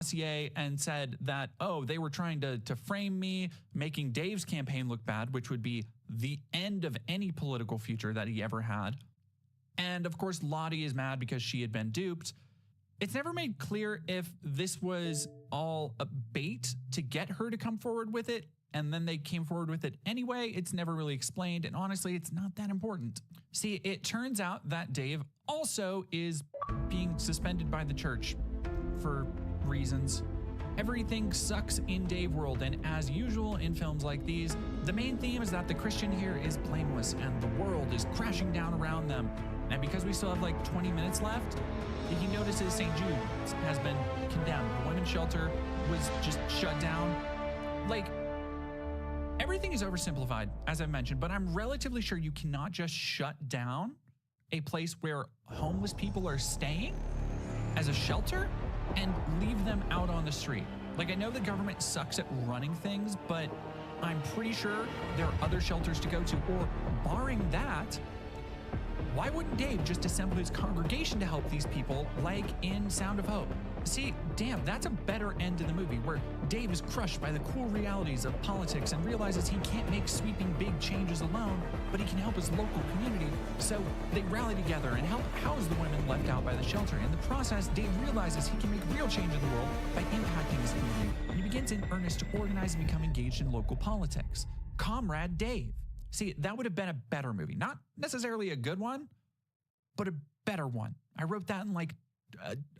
dossier and said that, oh, they were trying to frame me, making Dave's campaign look bad, which would be the end of any political future that he ever had. And of course, Lottie is mad because she had been duped. It's never made clear if this was all a bait to get her to come forward with it, and then they came forward with it anyway. It's never really explained, and honestly, it's not that important. See, it turns out that Dave also is being suspended by the church for reasons. Everything sucks in Dave world, and as usual in films like these, the main theme is that the Christian here is blameless and the world is crashing down around them. And because we still have like 20 minutes left, he notices St. Jude has been condemned. The women's shelter was just shut down. Like, everything is oversimplified, as I've mentioned, but I'm relatively sure you cannot just shut down a place where homeless people are staying as a shelter and leave them out on the street. Like, I know the government sucks at running things, but I'm pretty sure there are other shelters to go to, or barring that, why wouldn't Dave just assemble his congregation to help these people, like in Sound of Hope? See, damn, that's a better end to the movie, where Dave is crushed by the cool realities of politics and realizes he can't make sweeping big changes alone, but he can help his local community. So they rally together and help house the women left out by the shelter. In the process, Dave realizes he can make real change in the world by impacting his community, and he begins in earnest to organize and become engaged in local politics. Comrade Dave. See, that would have been a better movie. Not necessarily a good one, but a better one. I wrote that in like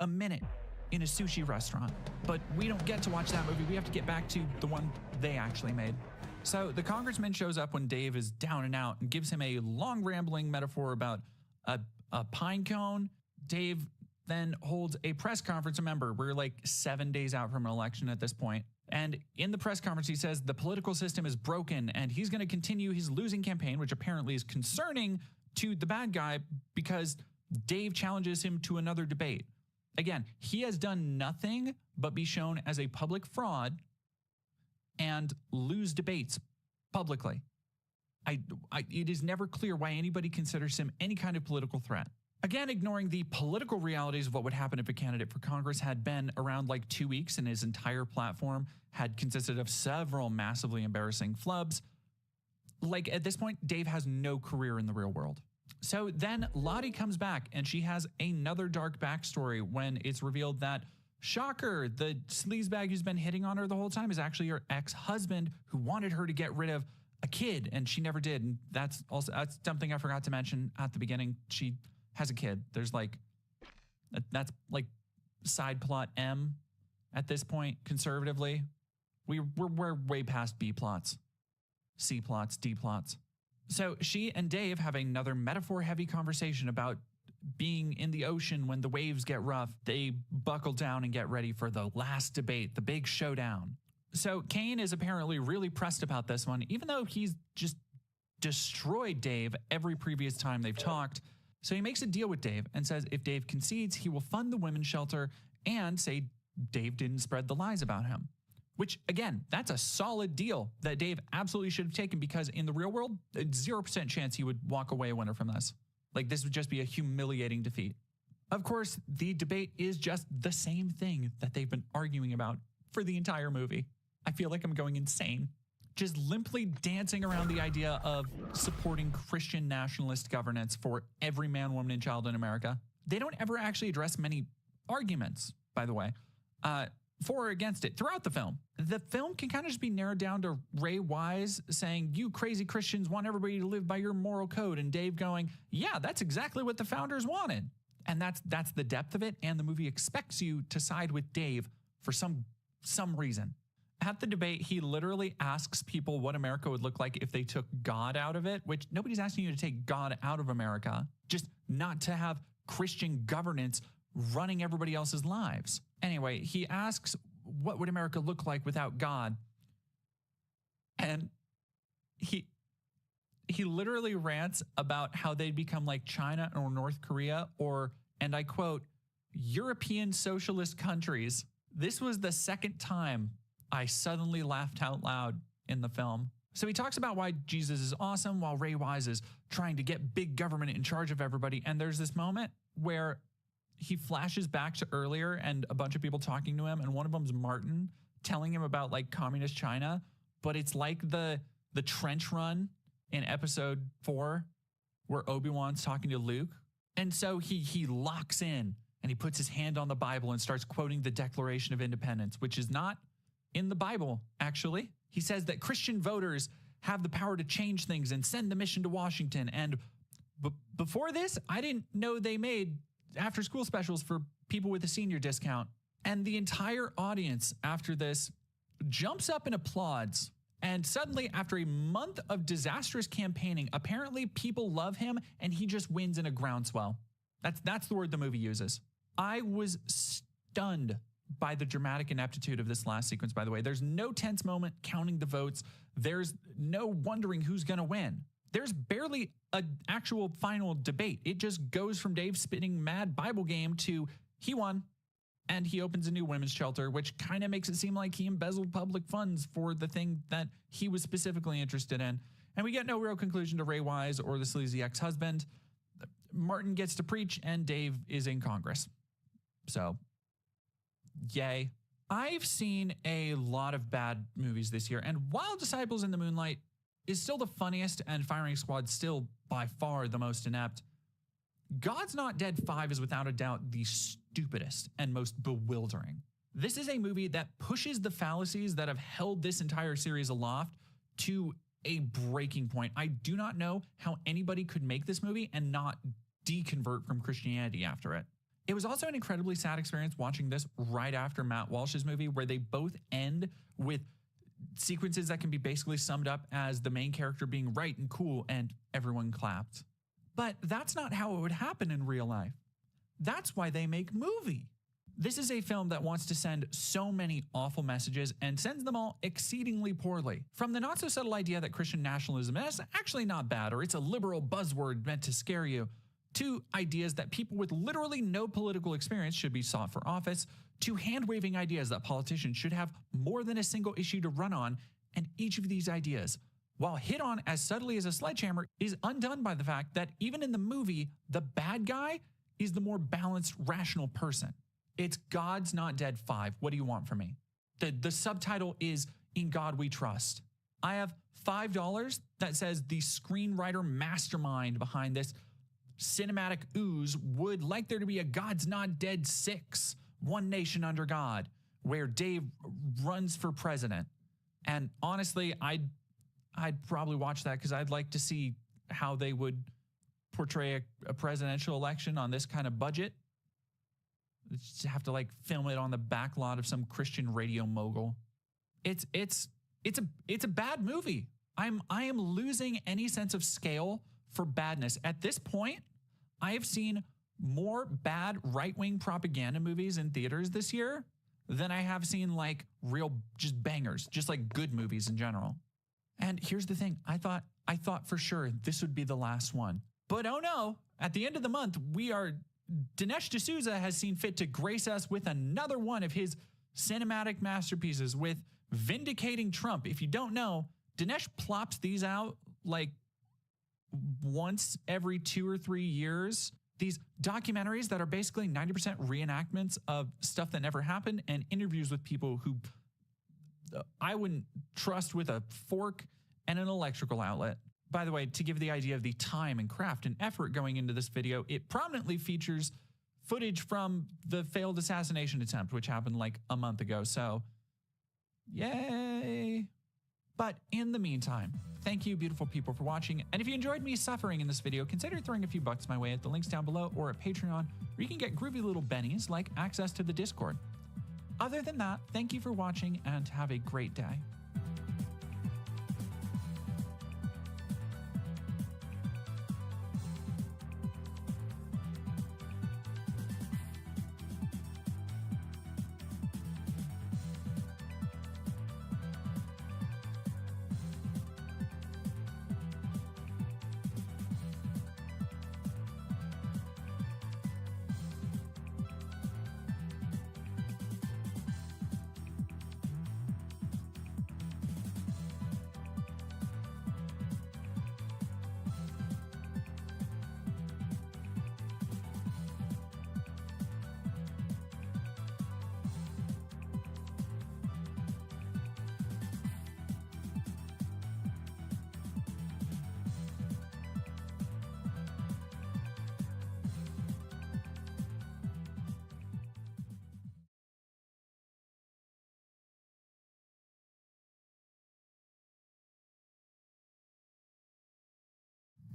a minute in a sushi restaurant. But we don't get to watch that movie. We have to get back to the one they actually made. So the congressman shows up when Dave is down and out and gives him a long rambling metaphor about a pine cone. Dave then holds a press conference. Remember, we're like 7 days out from an election at this point. And in the press conference, he says the political system is broken and he's going to continue his losing campaign, which apparently is concerning to the bad guy because Dave challenges him to another debate. Again, he has done nothing but be shown as a public fraud and lose debates publicly. It is never clear why anybody considers him any kind of political threat. Again, ignoring the political realities of what would happen if a candidate for Congress had been around like 2 weeks and his entire platform had consisted of several massively embarrassing flubs. Like, at this point, Dave has no career in the real world. So then Lottie comes back and she has another dark backstory when it's revealed that, shocker, the sleazebag who's been hitting on her the whole time is actually her ex-husband who wanted her to get rid of a kid, and she never did. And that's something I forgot to mention at the beginning. She has a kid. There's like, that's like side plot M at this point, conservatively. We're way past B plots, C plots, D plots. So she and Dave have another metaphor-heavy conversation about being in the ocean when the waves get rough. They buckle down and get ready for the last debate, the big showdown. So Kane is apparently really pressed about this one, even though he's just destroyed Dave every previous time they've talked. So he makes a deal with Dave and says if Dave concedes, he will fund the women's shelter and say Dave didn't spread the lies about him. Which, again, that's a solid deal that Dave absolutely should have taken, because in the real world, a 0% chance he would walk away a winner from this. Like, this would just be a humiliating defeat. Of course, the debate is just the same thing that they've been arguing about for the entire movie. I feel like I'm going insane. Just limply dancing around the idea of supporting Christian nationalist governance for every man, woman, and child in America. They don't ever actually address many arguments, by the way, for or against it throughout the film. The film can kind of just be narrowed down to Ray Wise saying, you crazy Christians want everybody to live by your moral code, and Dave going, yeah, that's exactly what the founders wanted. And that's the depth of it, and the movie expects you to side with Dave for some reason. At the debate, he literally asks people what America would look like if they took God out of it, which nobody's asking you to take God out of America, just not to have Christian governance running everybody else's lives. Anyway, he asks, what would America look like without God? And he literally rants about how they'd become like China or North Korea or, and I quote, European socialist countries. This was the second time I suddenly laughed out loud in the film. So he talks about why Jesus is awesome while Ray Wise is trying to get big government in charge of everybody. And there's this moment where he flashes back to earlier and a bunch of people talking to him, and one of them's Martin telling him about like communist China, but it's like the trench run in episode 4 where Obi-Wan's talking to Luke. And so he locks in and he puts his hand on the Bible and starts quoting the Declaration of Independence, which is not in the Bible, actually. He says that Christian voters have the power to change things and send the mission to Washington. And before this, I didn't know they made after school specials for people with a senior discount. And the entire audience after this jumps up and applauds. And suddenly, after a month of disastrous campaigning, apparently people love him and he just wins in a groundswell. That's the word the movie uses. I was stunned by the dramatic ineptitude of this last sequence, by the way. There's no tense moment counting the votes. There's no wondering who's going to win. There's barely an actual final debate. It just goes from Dave spitting mad Bible game to he won. And he opens a new women's shelter, which kind of makes it seem like he embezzled public funds for the thing that he was specifically interested in. And we get no real conclusion to Ray Wise or the sleazy ex-husband. Martin gets to preach and Dave is in Congress. So, yay. I've seen a lot of bad movies this year, and while Disciples in the Moonlight is still the funniest and Firing Squad still by far the most inept, God's Not Dead 5 is without a doubt the stupidest and most bewildering. This is a movie that pushes the fallacies that have held this entire series aloft to a breaking point. I do not know how anybody could make this movie and not deconvert from Christianity after it. It was also an incredibly sad experience watching this right after Matt Walsh's movie, where they both end with sequences that can be basically summed up as the main character being right and cool and everyone clapped. But that's not how it would happen in real life. That's why they make movie. This is a film that wants to send so many awful messages and sends them all exceedingly poorly. From the not so subtle idea that Christian nationalism is actually not bad, or it's a liberal buzzword meant to scare you, to ideas that people with literally no political experience should be sought for office, to hand-waving ideas that politicians should have more than a single issue to run on, and each of these ideas, while hit on as subtly as a sledgehammer, is undone by the fact that even in the movie, the bad guy is the more balanced, rational person. It's God's Not Dead 5. What do you want from me? The subtitle is In God We Trust. I have $5 that says the screenwriter mastermind behind this cinematic ooze would like there to be a God's Not Dead 6, One Nation Under God, where Dave runs for president. And honestly, I'd probably watch that because I'd like to see how they would portray a presidential election on this kind of budget. Just have to like film it on the back lot of some Christian radio mogul. It's a bad movie. I am losing any sense of scale for badness. At this point, I have seen more bad right-wing propaganda movies in theaters this year than I have seen like real just bangers, just like good movies in general. And here's the thing, I thought for sure this would be the last one. But oh no, at the end of the month, Dinesh D'Souza has seen fit to grace us with another one of his cinematic masterpieces with Vindicating Trump. If you don't know, Dinesh plops these out like once every 2 or 3 years. These documentaries that are basically 90% reenactments of stuff that never happened and interviews with people who I wouldn't trust with a fork and an electrical outlet. By the way, to give the idea of the time and craft and effort going into this video, it prominently features footage from the failed assassination attempt, which happened like a month ago. So, yay. But in the meantime, thank you, beautiful people, for watching. And if you enjoyed me suffering in this video, consider throwing a few bucks my way at the links down below or at Patreon, where you can get groovy little bennies like access to the Discord. Other than that, thank you for watching and have a great day.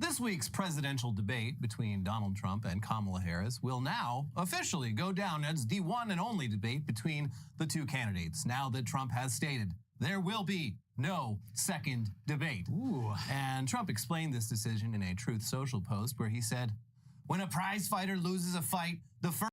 This week's presidential debate between Donald Trump and Kamala Harris will now officially go down as the one and only debate between the two candidates, now that Trump has stated there will be no second debate. Ooh. And Trump explained this decision in a Truth Social post where he said, when a prize fighter loses a fight, the first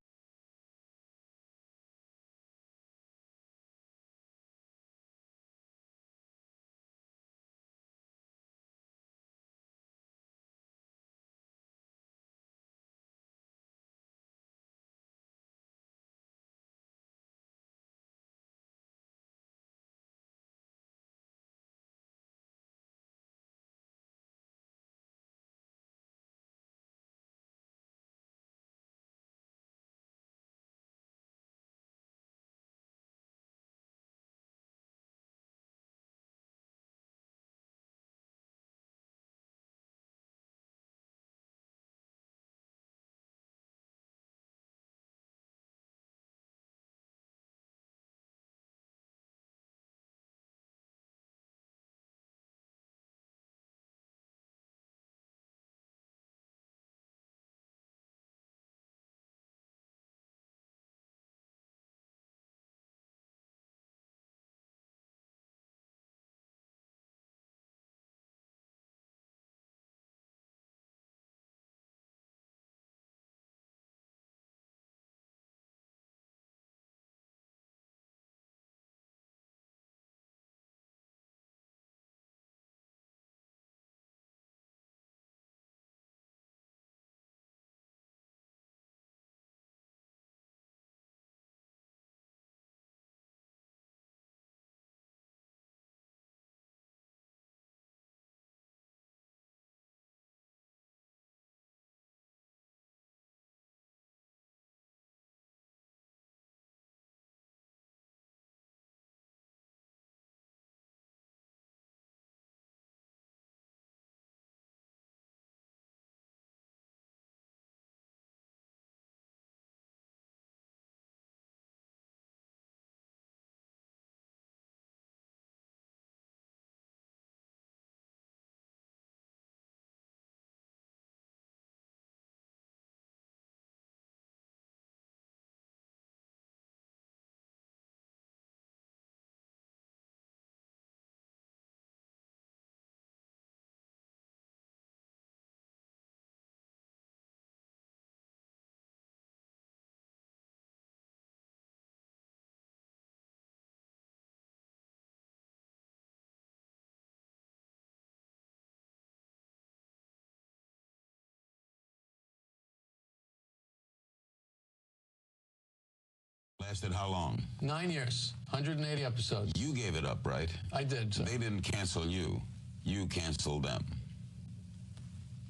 lasted how long? 9 years, 180 episodes. You gave it up, right? I did, sir. They didn't cancel you. You canceled them.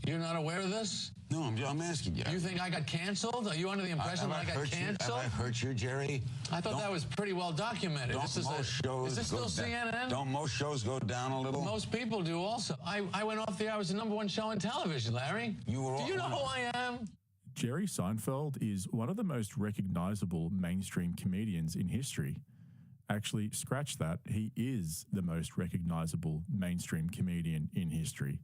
You're not aware of this? No, I'm asking you. You think I got canceled? Are you under the impression that I got canceled? Have I hurt you, Jerry? I thought that was pretty well documented. Is this still CNN? Don't most shows go down a little? Most people do also. I went off the air. I was the #1 show on television, Larry. Do you know who I am? Jerry Seinfeld is one of the most recognizable mainstream comedians in history. Actually, scratch that. He is the most recognizable mainstream comedian in history.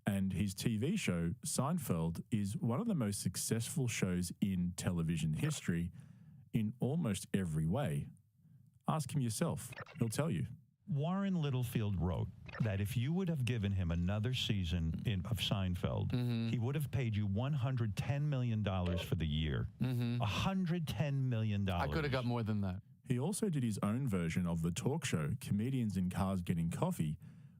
And his TV show, Seinfeld, is one of the most successful shows in television history in almost every way. Ask him yourself. He'll tell you. Warren Littlefield wrote that if you would have given him another season of Seinfeld, he would have paid you $110 million for the year. $110 million. I could have got more than that. He also did his own version of the talk show, Comedians in Cars Getting Coffee,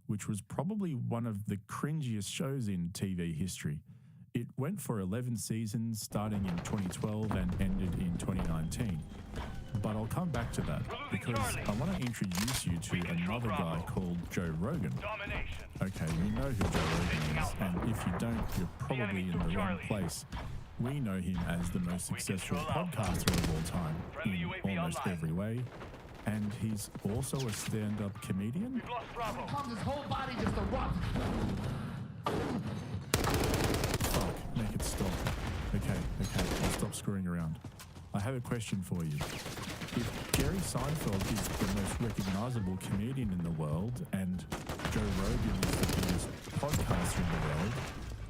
which was probably one of the cringiest shows in TV history. It went for 11 seasons, starting in 2012 and ended in 2019. But I'll come back to that because I want to introduce you to another guy called Joe Rogan. Okay, you know who Joe Rogan is, and if you don't, you're probably in the wrong place. We know him as the most successful podcaster of all time in almost every way, and he's also a stand-up comedian. His whole body just erupts. Fuck, make it stop. Okay, I'll stop screwing around. I have a question for you. If Jerry Seinfeld is the most recognizable comedian in the world and Joe Rogan is the biggest podcaster in the world,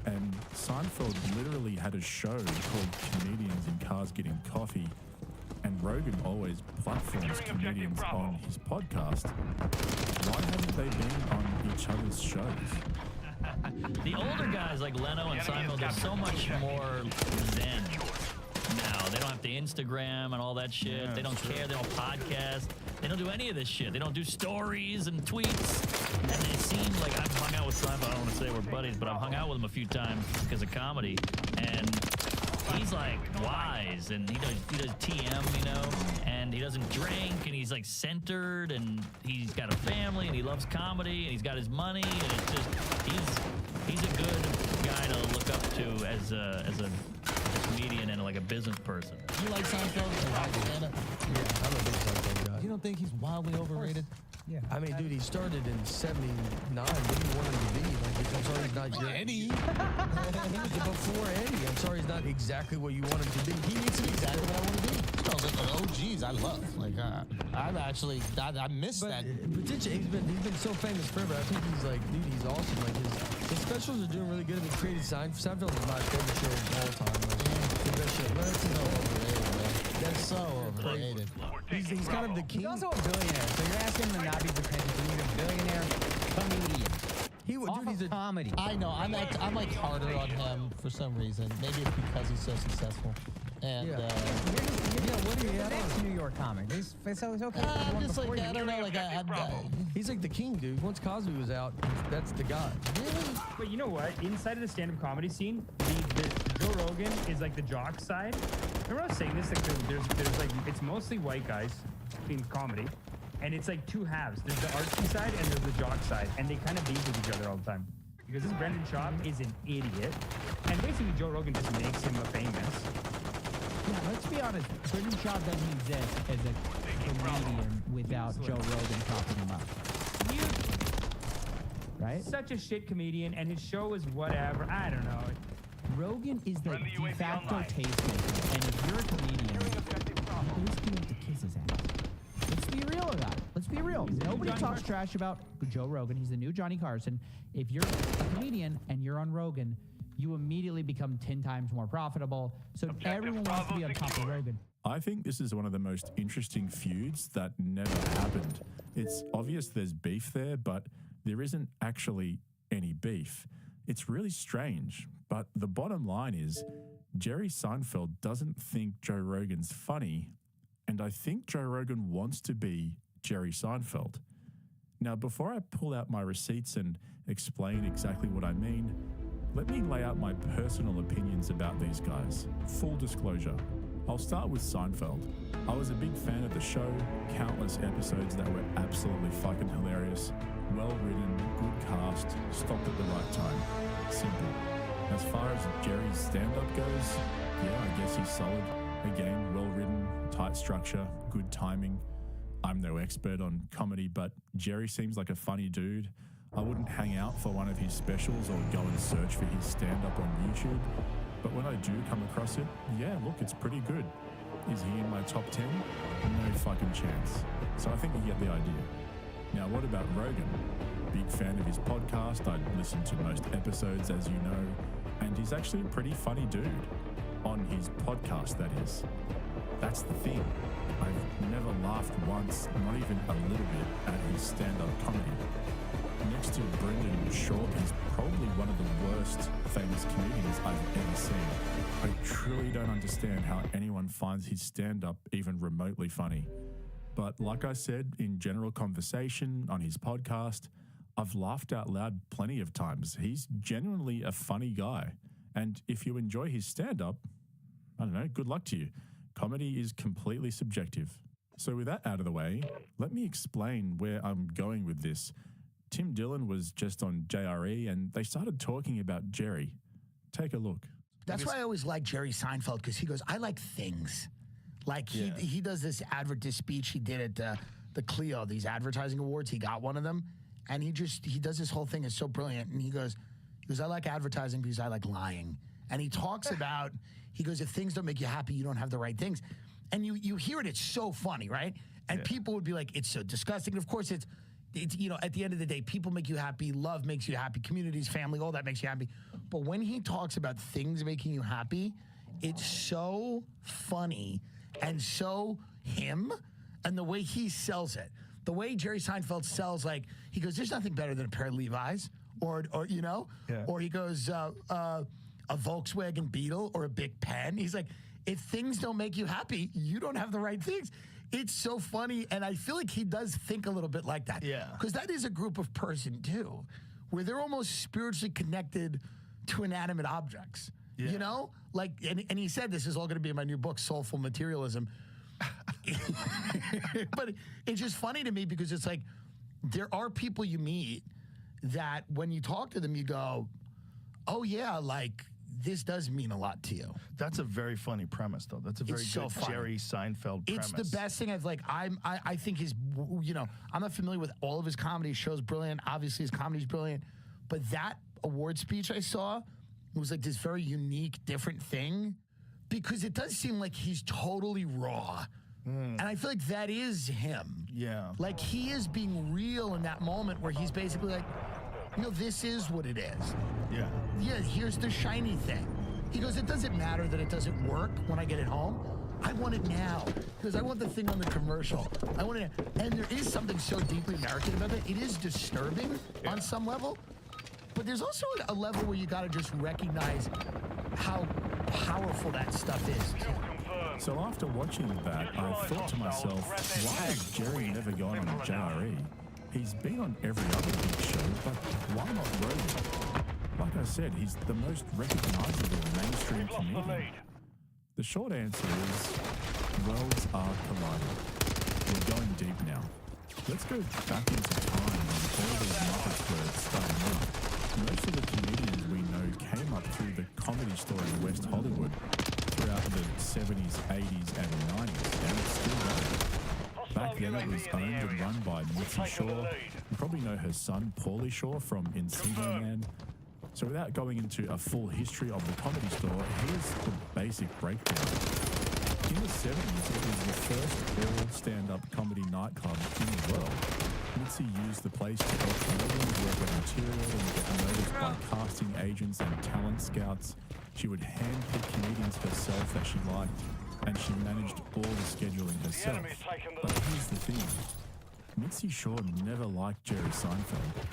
And Seinfeld literally had a show called Comedians in Cars Getting Coffee, and Rogan always platforms comedians on his podcast. Why haven't they been on each other's shows? The older guys like Leno and Seinfeld are so much more zen now. They don't have to Instagram and all that shit. Yeah, they don't care. They don't podcast. They don't do any of this shit. They don't do stories and tweets. And they seem like I've hung out with Seinfeld. I don't want to say we're buddies, but I've hung out with him a few times because of comedy. And he's like wise, and he does TM, you know, and he doesn't drink, and he's like centered, and he's got a family, and he loves comedy, and he's got his money, and it's just he's a good guy to look up to as a comedian and like a business person. You like Seinfeld? Yeah, I'm a big Seinfeld guy. You don't think he's wildly overrated? Yeah. I mean, dude, he started in '79. What do you want him to be? Like, I'm sorry he's not your Eddie. He was before Eddie. I'm sorry he's not exactly what you want him to be. He needs to be exactly what I want to be. I was like, oh, geez, I love. Like, I'm actually, I miss that. Potentially, he's been so famous forever. I think he's like, dude, he's awesome. Like his specials are doing really good. He created Seinfeld is my favorite show of all time. Like, the best show. But it's so overrated, man. That's so overrated. He's kind of the king. He's also a billionaire, so you're asking him to not be pretentious. You need a billionaire comedian. Dude, he's a comedy. I know. I'm like harder on him for some reason. Maybe it's because he's so successful. And You're what do you have? Next New York comic. It's okay. I'm just like, I don't know. Like, he's like the king, dude. Once Cosby was out, that's the guy. Really? But you know what? Inside of the stand-up comedy scene, the Joe Rogan is like the jock side. Remember I was saying this? Like there's like it's mostly white guys in comedy, and it's like two halves. There's the artsy side and there's the jock side, and they kind of beef with each other all the time. Because this Brendan Schaub is an idiot, and basically Joe Rogan just makes him a famous. Yeah, let's be honest. Brendan Schaub doesn't exist as a comedian without Joe Rogan propping him up. Right? Such a shit comedian, and his show is whatever. I don't know. Rogan is the de facto tastemaker, and if you're a comedian, you basically have to kiss his ass. Let's be real about it. Let's be real. Nobody talks trash about Joe Rogan. He's the new Johnny Carson. If you're a comedian and you're on Rogan, you immediately become 10 times more profitable. So everyone wants to be on top of Rogan. I think this is one of the most interesting feuds that never happened. It's obvious there's beef there, but there isn't actually any beef. It's really strange, but the bottom line is Jerry Seinfeld doesn't think Joe Rogan's funny, and I think Joe Rogan wants to be Jerry Seinfeld. Now, before I pull out my receipts and explain exactly what I mean, let me lay out my personal opinions about these guys. Full disclosure, I'll start with Seinfeld. I was a big fan of the show, countless episodes that were absolutely fucking hilarious, well-written, good cast, stopped at the right time. Simple. As far as Jerry's stand-up goes, yeah, I guess he's solid. Again, well-written, tight structure, good timing. I'm no expert on comedy, but Jerry seems like a funny dude. I wouldn't hang out for one of his specials or go and search for his stand-up on YouTube. But when I do come across it, yeah, look, it's pretty good. Is he in my top 10? No fucking chance. So I think you get the idea. Now, what about Rogan? Big fan of his podcast. I'd listen to most episodes, as you know. And he's actually a pretty funny dude. On his podcast, that is. That's the thing. I've never laughed once, not even a little bit, at his stand-up comedy. Next to Brendan Schaub, he's probably one of the worst famous comedians I've ever seen. I truly don't understand how anyone finds his stand-up even remotely funny. But like I said, in general conversation on his podcast, I've laughed out loud plenty of times. He's genuinely a funny guy. And if you enjoy his stand-up, I don't know, good luck to you. Comedy is completely subjective. So with that out of the way, let me explain where I'm going with this. Tim Dillon was just on JRE and they started talking about Jerry. Take a look. That's why I always like Jerry Seinfeld, because he goes, I like things. Like he does this speech he did at the Clio, these advertising awards. He got one of them. And he does this whole thing. It's so brilliant. And he goes, I like advertising because I like lying. And he talks about, he goes, if things don't make you happy, you don't have the right things. And you hear it, it's so funny, right? And people would be like, it's so disgusting. And of course, it's, you know, at the end of the day, people make you happy, love makes you happy, communities, family, all that makes you happy. But when he talks about things making you happy, it's so funny and so him, and the way he sells it. The way Jerry Seinfeld sells, like, he goes, there's nothing better than a pair of Levi's, or you know, or he goes, a Volkswagen Beetle or a big pen. He's like, if things don't make you happy, you don't have the right things. It's so funny, and I feel like he does think a little bit like that. Yeah. Because that is a group of person, too, where they're almost spiritually connected to inanimate objects. Yeah. You know? Like, and he said this is all going to be in my new book, Soulful Materialism. But it's just funny to me because it's like, there are people you meet that when you talk to them, you go, oh, yeah, like, this does mean a lot to you. That's a very funny premise, though. That's a very It's so good funny. Jerry Seinfeld premise. It's the best thing I've like. I think his, you know, I'm not familiar with all of his comedy. His show's brilliant. Obviously, his comedy's brilliant. But that award speech I saw was like this very unique, different thing because it does seem like he's totally raw. And I feel like that is him. Yeah. Like he is being real in that moment where he's basically like, you know, this is what it is. Yeah. Yeah, here's the shiny thing. He goes, it doesn't matter that it doesn't work when I get it home. I want it now because I want the thing on the commercial. I want it, and there is something so deeply American about it. It is disturbing on some level, but there's also a level where you got to just recognize how powerful that stuff is. So after watching that, I thought to myself, why has Jerry never gone on JRE? He's been on every other big show, but why not Rogan? Like I said, he's the most recognizable mainstream comedian. The short answer is, worlds are colliding. We're going deep now. Let's go back into time when all these markets were starting out. Most of the comedians we know came up through the Comedy Store in West Hollywood throughout the 70s, 80s, and 90s, and it's still going. Back then it was owned and run by Mitzi Shaw. You probably know her son, Paulie Shaw, from Encino Man. So without going into a full history of the Comedy Store, here's the basic breakdown. In the 70s, it was the first all-stand-up comedy nightclub in the world. Mitzi used the place to help comedians work on material and get noticed by casting agents and talent scouts. She would handpick comedians herself that she liked, and she managed all the scheduling herself. But here's the thing. Mitzi Shaw never liked Jerry Seinfeld.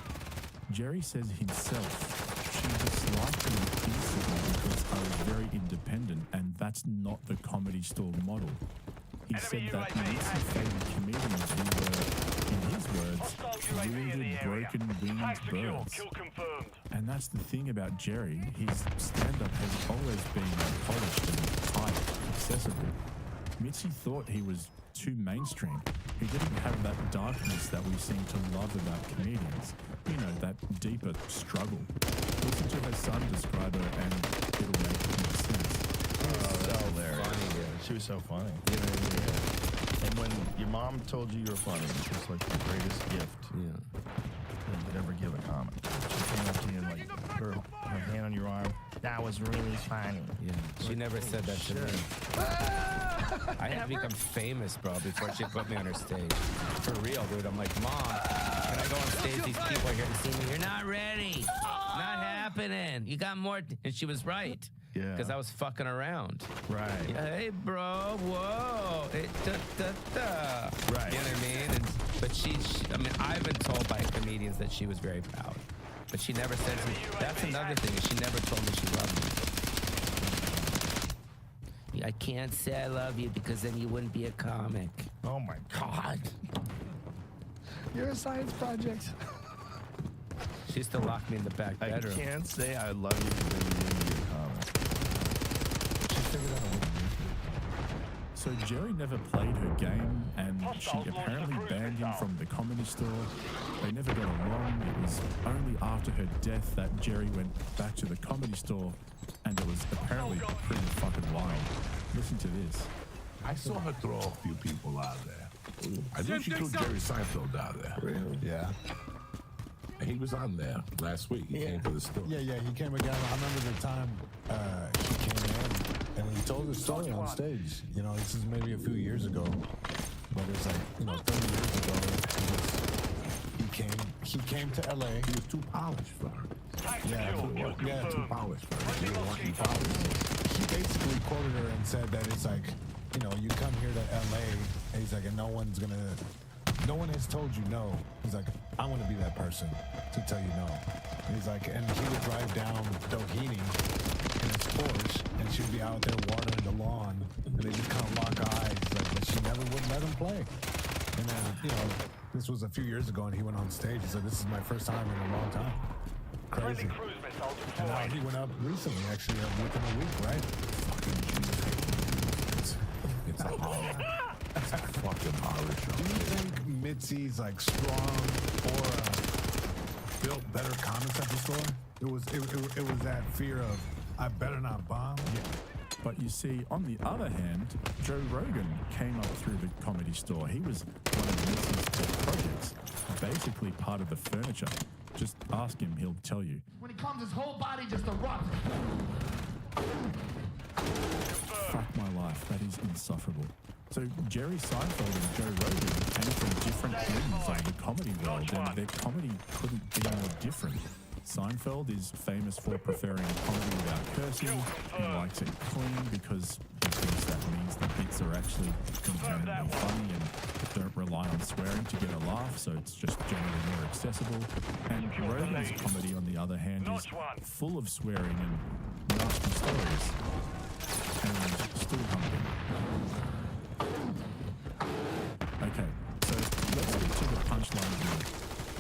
Jerry says himself, she disliked me instantly because I was very independent, and that's not the Comedy Store model. He said that Mitzi favored comedians who were, in his words, wounded, broken, winged birds. And that's the thing about Jerry. His stand-up has always been polished and tight, accessible. Mitzi thought he was too mainstream. He didn't have that darkness that we seem to love about comedians. You know, that deeper struggle. Listen to her son describe her and it'll make more sense. So funny, she was so funny. And when your mom told you you were funny, it was like the greatest gift you could ever give a comic. She came up to you and like put her hand on your arm. That was really funny. Yeah, she never said that to me. I had to become famous, bro, before she put me on her stage. For real, dude. I'm like, Mom, can I go on stage? These people are here to see me. You're not ready. Not happening. You got more. And she was right. Yeah. Because I was fucking around. Right. Yeah, hey, bro. Whoa. Right. You know what I mean? And, but I mean, I've been told by comedians that she was very proud. But she never said to me. That's another thing. Is she never told me she loved me. I can't say I love you because then you wouldn't be a comic. Oh my God. You're a science project. She used to lock me in the back bedroom. I can't say I love you because then you wouldn't be a comic. She figured out a way to make it. So Jerry never played her game, and she apparently banned him from the Comedy Store. They never got along. It was only after her death that Jerry went back to the Comedy Store, and it was apparently pretty fucking wild. Listen to this. I saw her throw a few people out there. I think she threw Jerry Seinfeld out there. Really? Yeah. And he was on there last week. He came to the store. Yeah, he came again. I remember the time he came in and he told the story on stage. You know, this is maybe a few years ago, but it's like, 30 years ago. He he came to LA. He was too polished for her. Too polished for her. He didn't want you He basically quoted her and said that it's like, you know, you come here to LA, and he's like, and no one has told you no. He's like, I want to be that person to tell you no. And he's like, and he would drive down Doheny in his Porsche, and she'd be out there watering the lawn, and they just kind of lock eyes, like, but she never would let him play. And then, you know, this was a few years ago, and he went on stage. He said, this is my first time in a long time. Crazy. And now he went up recently, actually, within a week, right? It's a horror. It's a fucking horror show. Do you think Mitzi's like strong aura built better comments at the store? It was that fear of I better not bomb. Yeah. But you see, on the other hand, Joe Rogan came up through the Comedy Store. He was one of Mitzi's pet projects, basically part of the furniture. Just ask him, he'll tell you. When he comes, his whole body just erupts. Fuck my life, that is insufferable. So Jerry Seinfeld and Joe Rogan came from different ends of the comedy world, and their comedy couldn't be more different. Seinfeld is famous for preferring comedy without cursing. He likes it clean because he thinks that means the bits are actually inherently funny and don't rely on swearing to get a laugh, so it's just generally more accessible. And Rogan's comedy, on the other hand, is full of swearing and nasty stories. And still hungry. Okay, so let's get to the punchline here.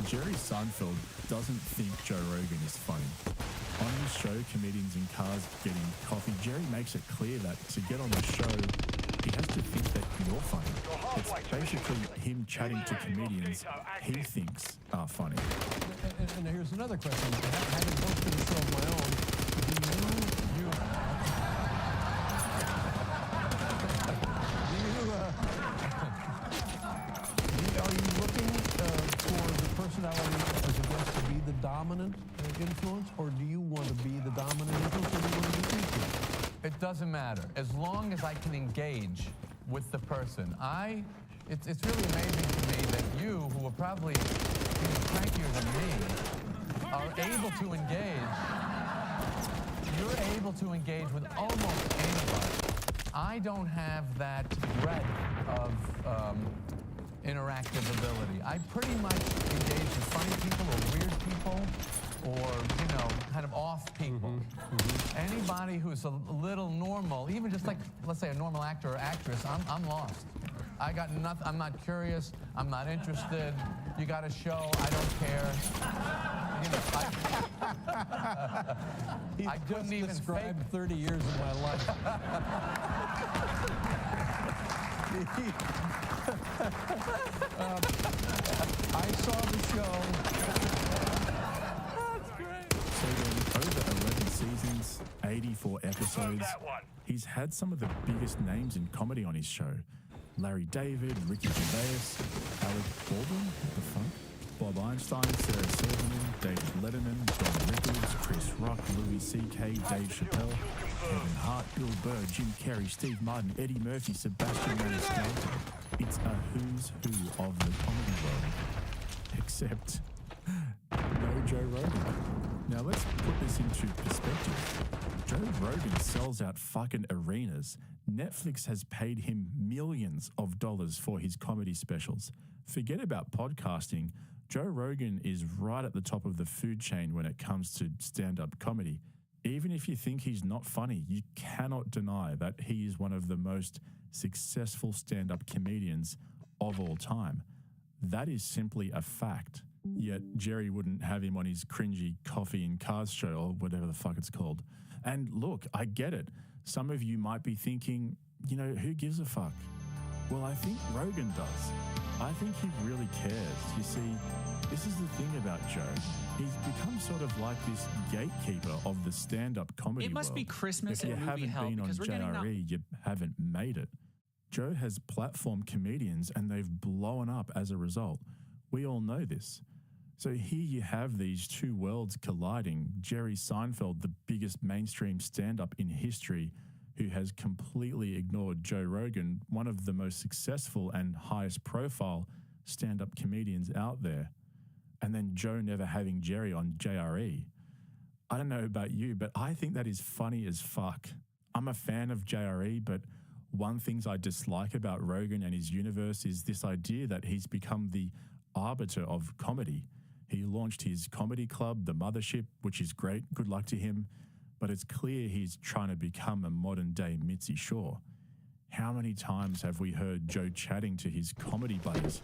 Jerry Seinfeld doesn't think Joe Rogan is funny. On his show, Comedians in Cars Getting Coffee, Jerry makes it clear that to get on the show, he has to think that you're funny. It's basically him chatting to comedians he thinks are funny. And here's another question. Having hosted a show of my own, are you looking for the personality as a guest to be the dominant influence, or do you want to be the dominant influence, or do you want to be featured? It doesn't matter. As long as I can engage with the person. It's really amazing to me that you, who are probably even crankier than me, are able to engage. You're able to engage with almost anybody. I don't have that breadth of interactive ability. I pretty much engage with funny people or weird people or, you know, kind of off people. Anybody who's a little normal, even just like, let's say, a normal actor or actress, I'm lost. I got nothing. I'm not curious. I'm not interested. You got a show. I don't care. You know, I couldn't even describe 30 years of my life. I saw the show. That's great. So then, over 11 seasons, 84 episodes, he's had some of the biggest names in comedy on his show. Larry David, Ricky Gervais, Alec Baldwin, what the fuck? Bob Einstein, Sarah Silverman, David Letterman, John Rickles, Chris Rock, Louis C.K., Dave Chappelle, Kevin Hart, Bill Burr, Jim Carrey, Steve Martin, Eddie Murphy, Sebastian Maniscalco. It's a who's who of the comedy world. Except no Joe Rogan. Now let's put this into perspective. Joe Rogan sells out fucking arenas. Netflix has paid him millions of dollars for his comedy specials. Forget about podcasting. Joe Rogan is right at the top of the food chain when it comes to stand-up comedy. Even if you think he's not funny, you cannot deny that he is one of the most successful stand-up comedians of all time. That is simply a fact. Yet Jerry wouldn't have him on his cringy Coffee and Cars show or whatever the fuck it's called. And look, I get it. Some of you might be thinking, you know, who gives a fuck? Well, I think Rogan does. I think he really cares. You see, this is the thing about Joe. He's become sort of like this gatekeeper of the stand-up comedy It must world. be Christmas If you and movie haven't hell been on because we're getting JRE, you haven't made it. Joe has platformed comedians and they've blown up as a result. We all know this. So here you have these two worlds colliding. Jerry Seinfeld, the biggest mainstream stand-up in history, who has completely ignored Joe Rogan, one of the most successful and highest profile stand-up comedians out there. and then Joe never having Jerry on JRE. I don't know about you, but I think that is funny as fuck. I'm a fan of JRE, but one thing I dislike about Rogan and his universe is this idea that he's become the arbiter of comedy. He launched his comedy club, The Mothership, which is great. Good luck to him. But it's clear he's trying to become a modern-day Mitzi Shore. How many times have we heard Joe chatting to his comedy buddies,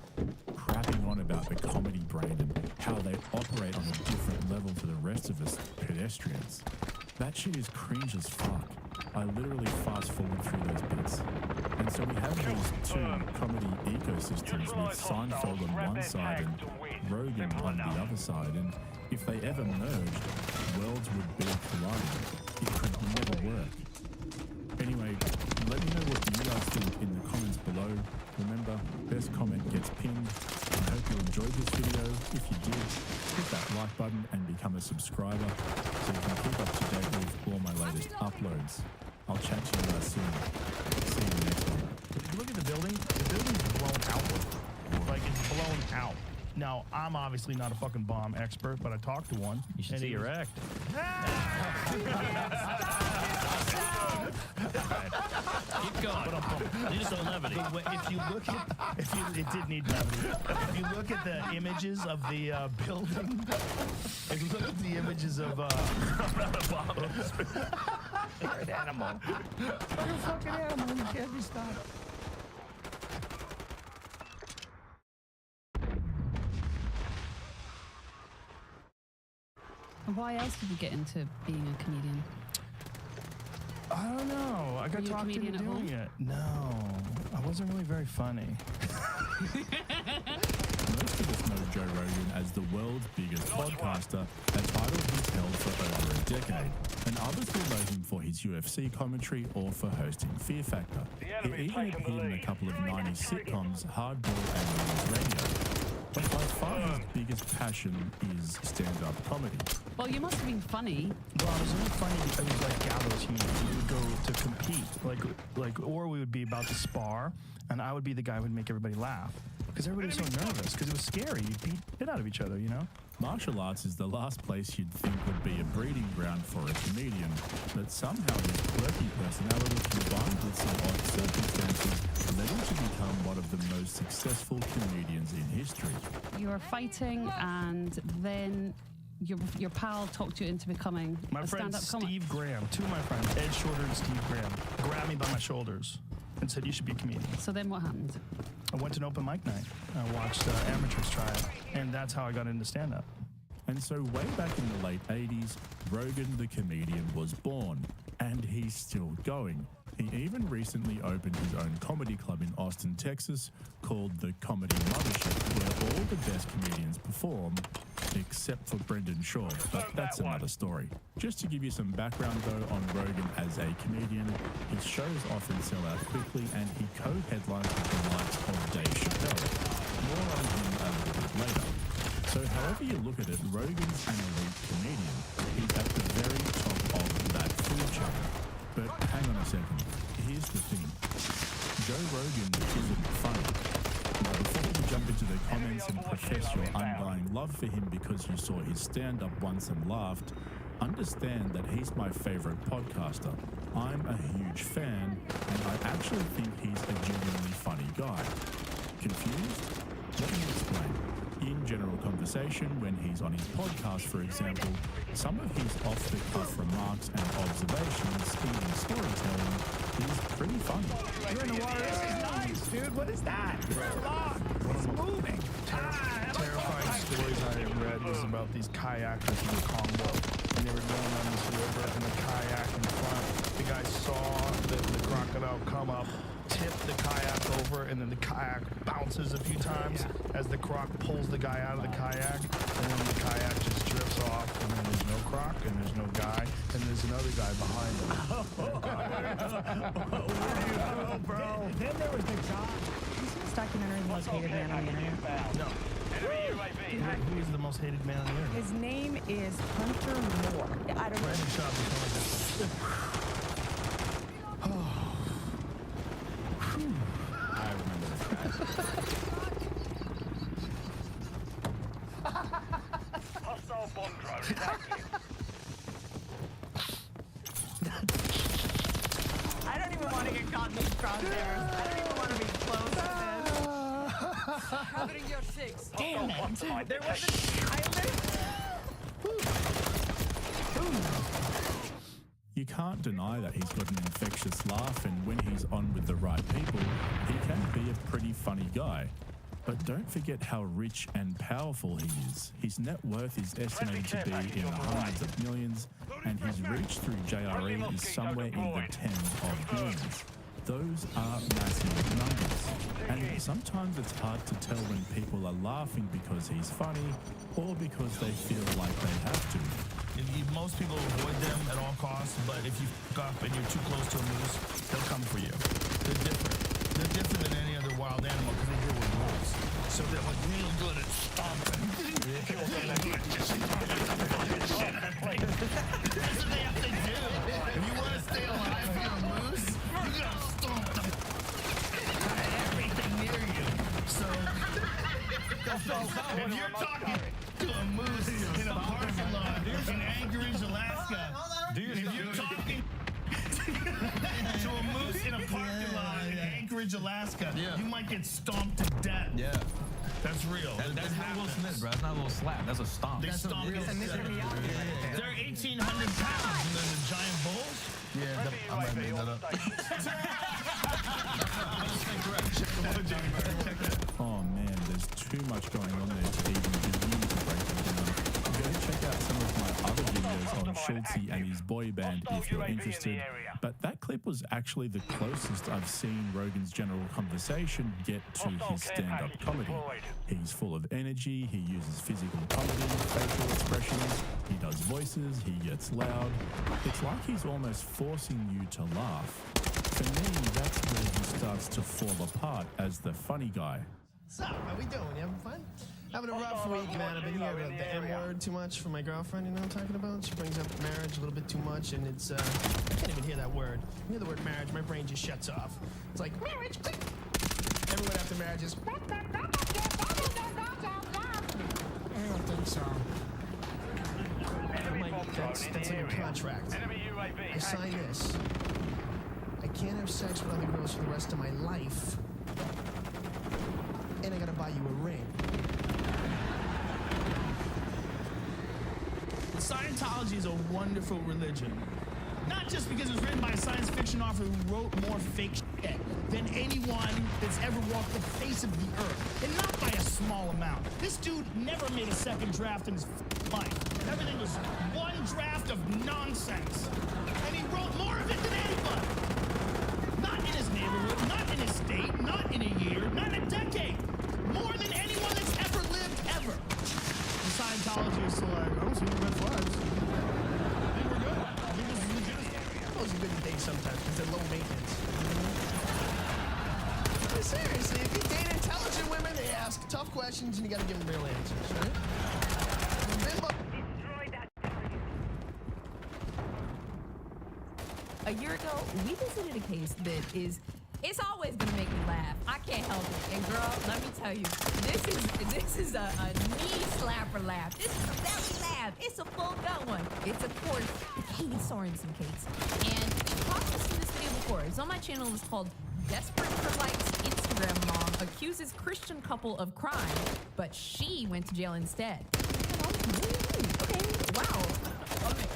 crapping on about the comedy brain and how they operate on a different level to the rest of us pedestrians? That shit is cringe as fuck. I literally fast forward through those bits. And so we have these two comedy ecosystems with Seinfeld on one side and Rogan on the other side. And if they ever merged, worlds would be colliding. It could never work. Anyway, let me know what you guys think in the comments below. Remember, best comment gets pinned. I hope you enjoyed this video. If you did, hit that like button and become a subscriber so you can keep up to date with all my latest uploads. I'll chat to you guys soon. See you in the next one. If you look at the building's blown outward. Like, it's blown out. Now, I'm obviously not a fucking bomb expert, but I talked to one. You should see your act. Keep going. You just don't levity. If you look at, it did need levity. If you look at the images of the building, if you look at the images of, I'm not a bomb expert. You're an animal. You're a fucking animal. You can't be stopped. Why else did you get into being a comedian? I don't know. I got talked into doing it. No, I wasn't really very funny. Most of us know Joe Rogan as the world's biggest podcaster, a title he's held for over a decade, and others will know him for his UFC commentary or for hosting Fear Factor. He even appeared in a couple of 90s sitcoms, Hardball and News Radio. But by far his biggest passion is stand-up comedy. Well, you must have been funny. Well, I was only funny. It was like gallows humor. We would go to compete, or we would be about to spar, and I would be the guy who would make everybody laugh because everybody was so nervous because it was scary. You beat it out of each other, you know. Martial arts is the last place you'd think would be a breeding ground for a comedian, but somehow his quirky personality combined with some odd circumstances led him to become one of the most successful comedians in history. You were fighting, and then your pal talked you into becoming my a friend stand-up comic. Steve Graham, two of my friends, Ed Shorter and Steve Graham, grabbed me by my shoulders and said, "You should be a comedian." So then what happened? I went to an open mic night. I watched amateurs try it, and that's how I got into stand-up. And so way back in the late 80s, Rogan the comedian was born, and he's still going. He even recently opened his own comedy club in Austin, Texas, called the Comedy Mothership, where all the best comedians perform, except for Brendan Shaw, but that's another story. Just to give you some background, though, on Rogan as a comedian, his shows often sell out quickly, and he co-headlines with the likes of Dave Chappelle. More on him a little bit later. So however you look at it, Rogan's an elite comedian. He's at the very top of that food chain. But hang on a second. Here's the thing. Joe Rogan isn't funny. Now, before you jump into the comments and profess your undying love for him because you saw his stand-up once and laughed, understand that he's my favorite podcaster. I'm a huge fan, and I actually think he's a genuinely funny guy. Confused? Let me explain. In general conversation, when he's on his podcast, for example, some of his off-the-cuff remarks and observations, even storytelling, is pretty funny. You're in the water. This is nice, dude. What is that? It's moving. Terrifying stories I read was about these kayakers in the Congo, and they were going on this river in a kayak in front. The guy saw the crocodile come up, tip the kayak over, and then the kayak bounces a few times as the croc pulls the guy out of the kayak, and then the kayak just drifts off, and then there's no croc, and there's no guy, and there's another guy behind him. Oh, bro. Then there was the guy. Is this documentary the most hated man on the internet? No. Who is the most hated man on the internet? His name is Hunter Moore. I don't know. Brandon Shaw before I remember this guy. I don't even want to get caught in these crosshairs. I don't even want to be close to this. Covering your six. Damn it. There was a You can't deny that he's got an infectious laugh, and when he's on with the right people, he can be a pretty funny guy. But don't forget how rich and powerful he is. His net worth is estimated to be in the hundreds of millions, and his reach through JRE is somewhere in the tens of millions. Those are massive numbers. And sometimes it's hard to tell when people are laughing because he's funny or because they feel like they have to. Most people avoid them at all costs, but if you fuck up and you're too close to a moose, they'll come for you. They're different. They're different than any other wild animal because they deal with wolves. So they're like real good at stomping. That's what they have to do. If you want to stay alive from a moose, you gotta stomp them. Everything near you. So if you're talking to a moose in a parking lot in Anchorage, Alaska, if you're talking to a moose in a parking lot in Anchorage, Alaska, you might get stomped to death. Yeah. That's real. That's not Will Smith, bro. That's not a little slap. That's a stomp. They stomp. They're 1,800 pounds, and then the giant bulls. Yeah, I might have made that up. Oh man, there's too much going on there to even begin to break it down. Go check out some of my other videos on Schultze and his boy band if you're interested. But that clip was actually the closest I've seen Rogan's general conversation get to his stand-up comedy. He's full of energy, he uses physical comedy, facial expressions, he does voices, he gets loud. It's like he's almost forcing you to laugh. For me, that's where he starts to fall apart as the funny guy. So, how we doing? You having fun? Having a rough week, man. I've been hearing the M word too much from my girlfriend, you know what I'm talking about? She brings up marriage a little bit too much, and it's, I can't even hear that word. I hear the word marriage, my brain just shuts off. It's like, marriage, click. Everyone after marriage is, I don't think so. That's like a contract. I signed this. I can't have sex with other girls for the rest of my life. And I gotta buy you a ring. Scientology is a wonderful religion. Not just because it was written by a science fiction author who wrote more fake shit than anyone that's ever walked the face of the earth. And not by a small amount. This dude never made a second draft in his life. Everything was one draft of nonsense. And he wrote more of it than anybody. Not in his neighborhood, not in his state, not in a year, not in a decade. More than anyone that's ever lived, ever. And Scientologists are like, I don't see any red flags. I think we're good. I think this is legit. Those are good to date sometimes because they're low maintenance. But seriously, if you date intelligent women, they ask tough questions and you gotta give them real answers, right? A year ago, we visited a case that it's always gonna make me laugh. I can't help it. And girl, let me tell you, this is a knee slapper laugh. This is a belly laugh. It's a full gut one. It's of course the Katie Sorensen case. And you've probably seen this video before. It's on my channel. It's called Desperate for Likes. Instagram mom accuses Christian couple of crime, but she went to jail instead. Okay, wow.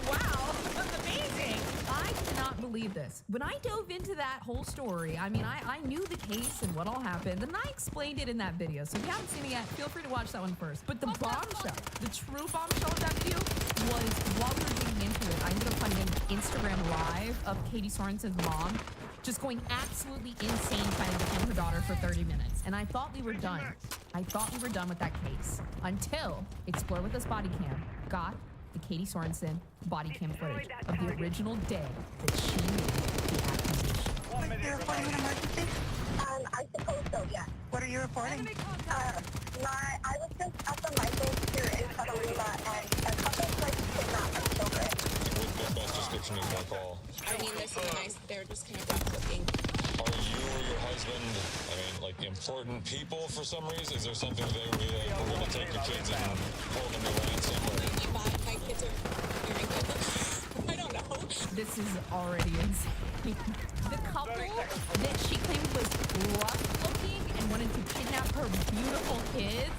Wow, that's amazing. I cannot believe this. When I dove into that whole story, I mean, I knew the case and what all happened, and I explained it in that video. So if you haven't seen it yet, feel free to watch that one first. But the bombshell, the true bombshell of that video was while we were digging into it, I ended up finding Instagram Live of Katie Sorensen's mom just going absolutely insane trying to defend her daughter for 30 minutes. And I thought we were done. I thought we were done with that case until Explore With Us Body Cam got the Katie Sorensen body cam footage of the original day that she made the accusation. You're reporting an emergency? I suppose so, yes. What are you reporting? I was just at the Michaels here in Catalina, and a couple of places kidnapped my children. What best description of my call? I mean, this is nice. They're just kind of rough looking. Are you or your husband, I mean, like important people for some reason? Is there something they were going to take your kids and hold them to ransom? Or? this is already insane. The couple that she claimed was rough looking and wanted to kidnap her beautiful kids,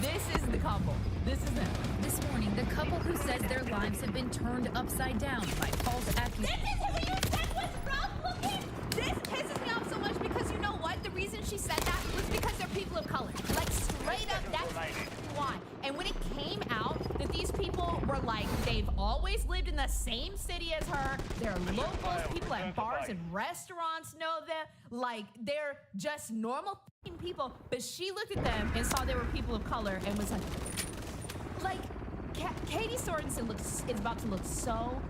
this is the couple. This is them. This morning, the couple who says their lives have been turned upside down by false accusations. This is who you said was rough looking? This pisses me off so much because you know what? The reason she said that was because they're people of color. Like, straight up, that's why. And when it came out that these people were like, they've always lived in the same city as her, they're locals, people at bars and restaurants know them, like, they're just normal people, but she looked at them and saw they were people of color and was like, Katie Sorensen is about to look so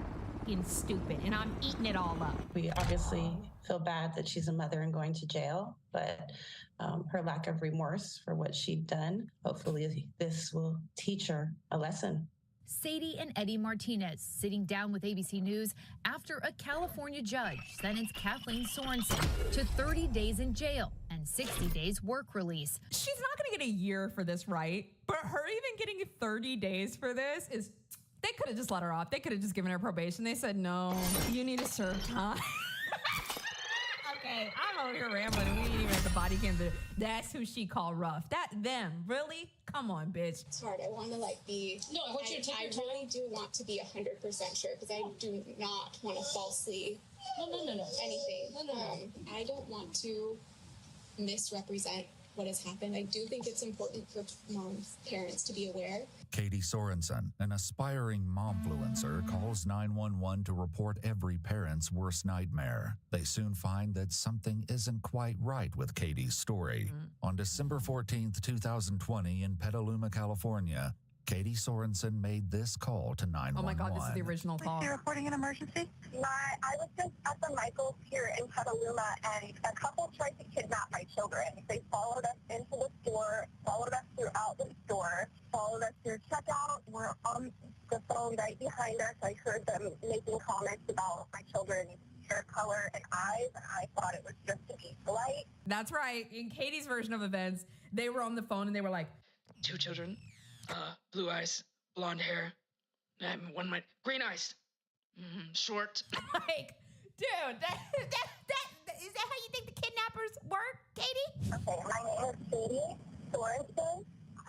stupid, and I'm eating it all up. We obviously feel bad that she's a mother and going to jail, but her lack of remorse for what she'd done, hopefully this will teach her a lesson. Sadie and Eddie Martinez sitting down with ABC News after a California judge sentenced Kathleen Sorensen to 30 days in jail and 60 days work release. She's not going to get a year for this, right? But her even getting 30 days for this is, they could have just let her off. They could have just given her probation. They said, no, you need to serve time. Okay, I'm over here rambling. We ain't even at the body cam. That's who she called rough. Them. Really? Come on, bitch. It's hard. I want to be. No, I want you to take your time. I really do want to be 100% sure because I do not want to falsely. No. Anything. No. I don't want to misrepresent what has happened. I do think it's important for parents to be aware. Katie Sorensen, an aspiring momfluencer, calls 911 to report every parent's worst nightmare. They soon find that something isn't quite right with Katie's story. On December 14th, 2020, in Petaluma, California, Katie Sorensen made this call to 911. Oh my God, this is the original call. You're reporting an emergency? I was just at the MWIII here in Petaluma, and a couple tried to kidnap my children. They followed us into the store, followed us throughout the store, followed us through checkout. We're on the phone right behind us. I heard them making comments about my children's hair color and eyes, and I thought it was just to be polite. That's right. In Katie's version of events, they were on the phone and they were like, 2 children. Blue eyes, blonde hair, one might green eyes, short. Like, dude, is that how you think the kidnappers work, Katie? Okay, my name is Katie Sorensen.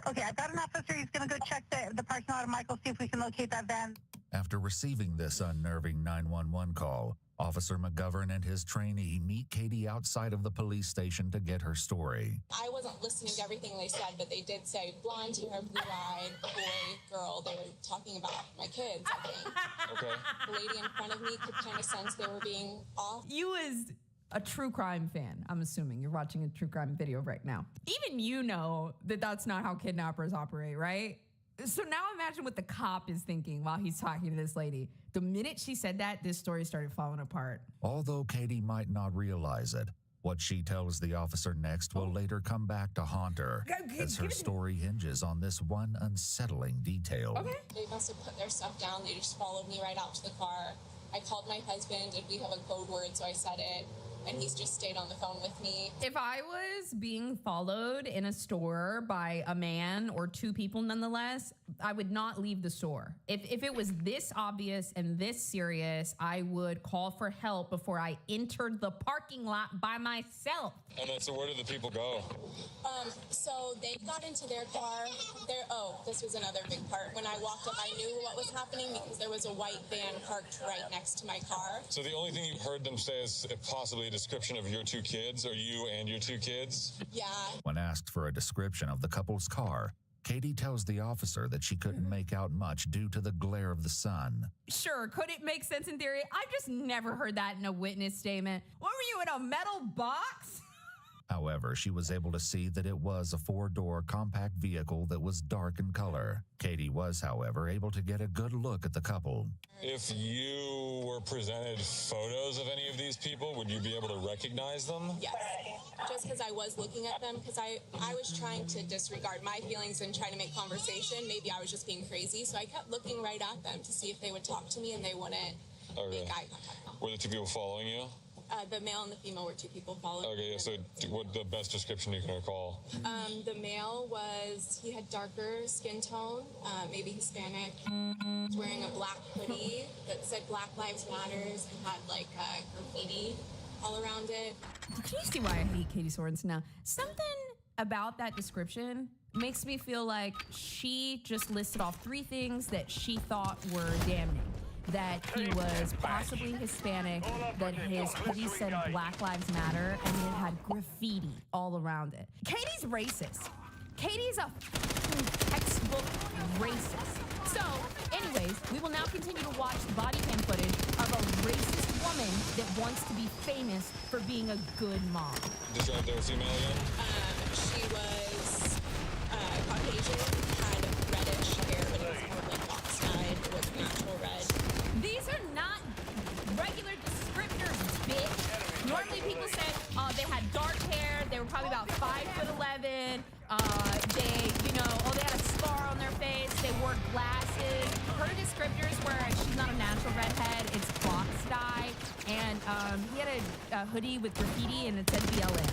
Okay, I got an officer. He's going to go check the parking lot of Michael, see if we can locate that van. After receiving this unnerving 911 call, Officer McGovern and his trainee meet Katie outside of the police station to get her story. I wasn't listening to everything they said, but they did say blonde hair, blue-eyed, boy, girl. They were talking about my kids, I think. Okay. The lady in front of me could kind of sense they were being off. You as a true crime fan, I'm assuming you're watching a true crime video right now. Even you know that that's not how kidnappers operate, right? So now imagine what the cop is thinking while he's talking to this lady. The minute she said that, this story started falling apart. Although Katie might not realize it, what she tells the officer next will later come back to haunt her, as her story hinges on this one unsettling detail. Okay. They must have put their stuff down. They just followed me right out to the car. I called my husband, and we have a code word, so I said it. And he's just stayed on the phone with me. If I was being followed in a store by a man or 2 people nonetheless, I would not leave the store. If it was this obvious and this serious, I would call for help before I entered the parking lot by myself. And then, so where did the people go? So they got into their car. This was another big part. When I walked up, I knew what was happening because there was a white van parked right next to my car. So the only thing you heard them say is possibly a description of your 2 kids, or you and your 2 kids? Yeah. When asked for a description of the couple's car, Katie tells the officer that she couldn't make out much due to the glare of the sun. Sure, could it make sense in theory? I've just never heard that in a witness statement. What were you, in a metal box? However, she was able to see that it was a 4-door compact vehicle that was dark in color. Katie was, however, able to get a good look at the couple. If you were presented photos of any of these people, would you be able to recognize them? Yes. Just because I was looking at them, because I was trying to disregard my feelings and trying to make conversation. Maybe I was just being crazy. So I kept looking right at them to see if they would talk to me, and they wouldn't make eye contact. Were the 2 people following you? The male and the female were 2 people following. Okay, yeah, so what the best description you can recall? The male he had darker skin tone, maybe Hispanic, wearing a black hoodie that said Black Lives Matters and had like graffiti all around it. Can you see why I hate Katie Sorensen now? Something about that description makes me feel like she just listed off 3 things that she thought were damning. That he was possibly Hispanic, that his hoodie said Black Lives Matter, and it had graffiti all around it. Katie's racist. Katie's a textbook racist. So, anyways, we will now continue to watch the body cam footage of a racist woman that wants to be famous for being a good mom. Describe their female again. She was Caucasian, had reddish hair, but it was more like oxide. It was natural red. These are not regular descriptors, bitch. Normally people say they had dark hair, they were probably about 5'11", they had a scar on their face, they wore glasses. Her descriptors were she's not a natural redhead, it's fox dye, and he had a hoodie with graffiti and it said BLM.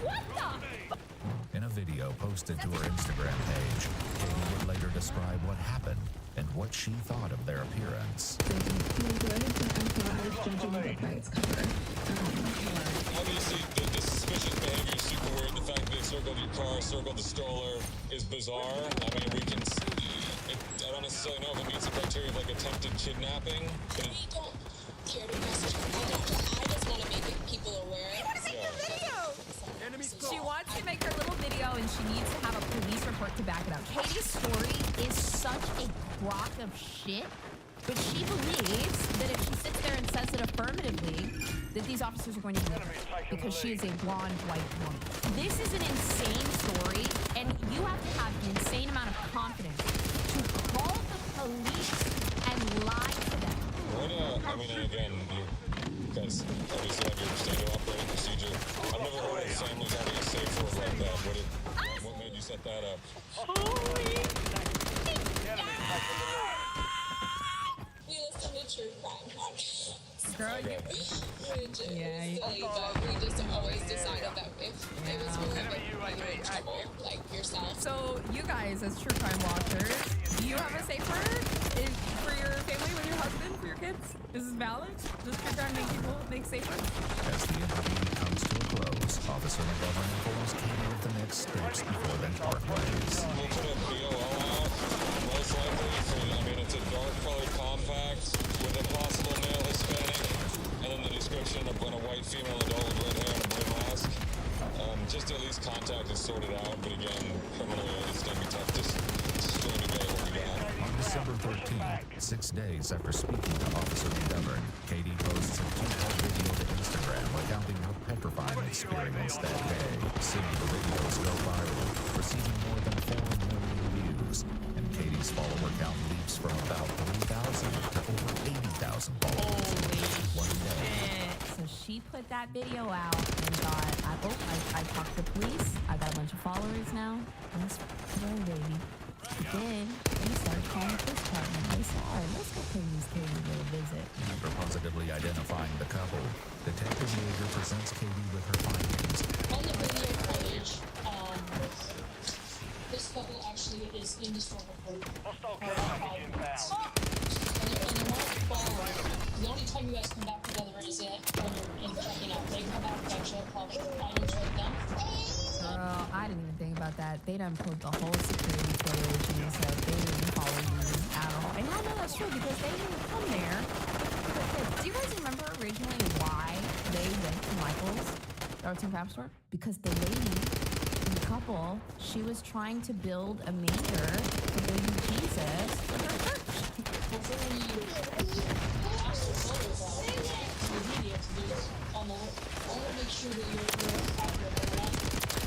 What the? In a video posted to her Instagram page, Katie would later describe what happened and what she thought of their appearance. Obviously, the suspicious behavior is super weird. The fact that they circled your car, circled the stroller is bizarre. I mean, I don't necessarily know if it meets the criteria of like attempted kidnapping. But We don't care to message her. I just want to make people aware. I want to make her video! She wants to make her little video and she needs to have a police report to back it up. Katie's story is such a crock of shit, but she believes that if she sits there and says it affirmatively, that these officers are going to believe her because she is a blonde white woman. This is an insane story, and you have to have an insane amount of confidence to call the police and lie to them. I mean, and again, you guys obviously have your standard operating procedure. I've never heard of families having a safe word like that. What made you set that up? We listen to true crime podcasts. Girl, we just always decided that if it was whoever you were in trouble, like yourself. So you guys, as true crime watchers, do you have a safe word for your family, with your husband, for your kids? Is this valid? Does true crime make people make safe words? As the interview comes to a close, Officer McGovern informs Katie of the next steps before they part ways. We'll put a BOL out, most likely it's a dark colored compact with a possible male Hispanic, and then the description of when a white female adult with red hair and a blue mask. Just at least contact is sorted out, but again, criminally, it's going to be tough to string together what we got. On December 13th, 6 days after speaking to Officer McGovern, Katie posts a 2-part video to Instagram recounting her petrifying experience that day. Soon the videos go viral, receiving more than 4 million views, and Katie's follower count leaps from about 3,000 to over 80,000 followers in just one day. So she put that video out and thought, I talked to the police. I got a bunch of followers now. Let's go, baby. Then they started calling the police department. They said, all right, let's go pay these kids a little visit. After positively identifying the couple, Detective Yeager presents Katie with her findings. On the video footage, this couple actually is in the store for 5 minutes. The only time you guys come back together is when you're in checking out. They come back and check all the items with them. Girl, I didn't even think about that. They done pulled the whole security footage and said they didn't follow you at all. And I know that's true because they didn't come there. Do you guys remember originally why they went to Michael's arts and crafts store? Because the lady in the couple, she was trying to build a manger for baby Jesus for her church. Before you ask for photos of the media to do this, I want to make sure that you're accurate.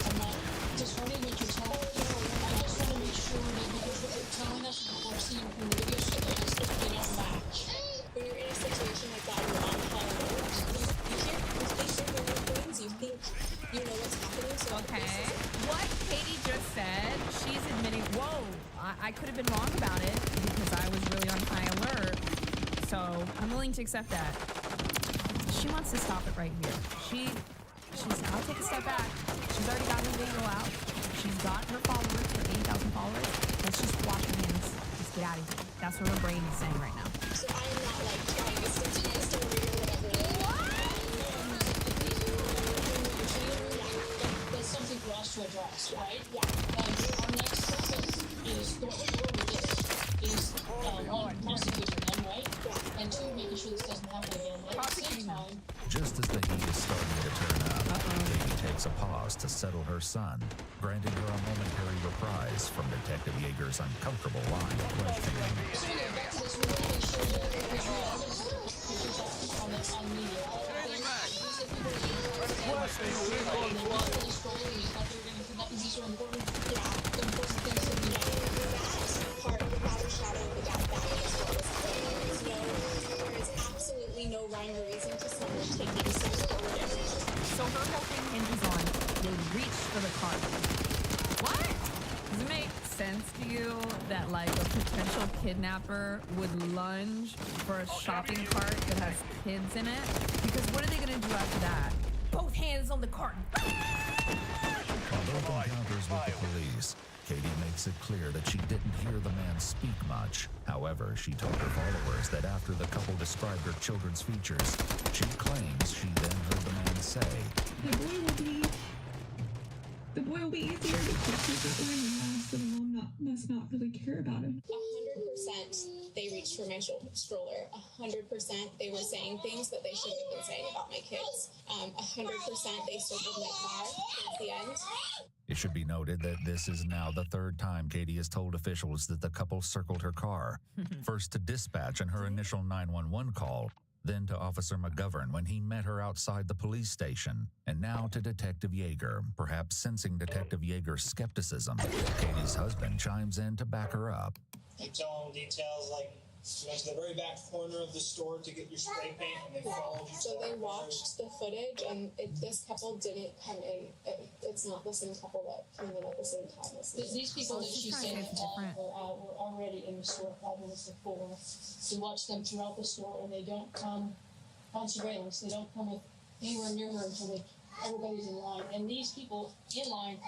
I'm not discerning what you're telling me. I just want to make sure that because what you're telling us and what we're seeing from the video is they don't match. When you're in a situation like that, you're on high alert. You can't think of new things. You think you know what's happening. So okay. What Katie just said, she's admitting, whoa, I could have been wrong about it because I was really on high alert. So I'm willing to accept that. she wants to stop it right here. She's I'll take a step back. She's already got her video out. She's got her followers, her 80,000 followers. Let's just wash her hands. Just get out of here. That's what her brain is saying right now. So I'm not like trying to contest or whatever it is. That's something for us to address, right? Yeah. Our next step is going forward with this. Is one, prosecuting them, right? Yeah. And two, making sure this doesn't happen again. At the same time, Just as the heat is starting to turn up, Katie takes a pause to settle her son, granting her a momentary reprise from Detective Yeager's uncomfortable line of questioning. so anyway, back to this, we want to make sure that there's real evidence on the media. These are important, important things that we know. Part without a shadow of a doubt that is what was happening. There is absolutely no rhyme or reason to someone taking steps forward every time. So her whole thing hinges on they reach for the car. What? Does it make sense to you that like a potential kidnapper would lunge for a shopping cart that has kids in it? Because what are they gonna do after that? Both hands on the cart. Although encounters with the police, Katie makes it clear that she didn't hear the man speak much. However, she told her followers that after the couple described her children's features, she claims she then heard the man say, The boy will be easier because he's not wearing a mask and the mom must not really care about him. 100% they reached for my stroller. 100% they were saying things that they shouldn't have been saying about my kids. 100% they circled my car towards the end. It should be noted that this is now the third time Katie has told officials that the couple circled her car. First to dispatch in her initial 911 call, then to Officer McGovern when he met her outside the police station, and now to Detective Yeager, perhaps sensing Detective Yeager's skepticism. Katie's husband chimes in to back her up. You tell them details like you went to the very back corner of the store to get your spray paint and they followed you. So they watched the footage and this couple didn't come in. It's not the same couple that came in at the same time as me. These people that she said were already in the store 5 minutes before. We watch them throughout the store and they don't come on surveillance. They don't come anywhere near her until everybody's in line. And these people in line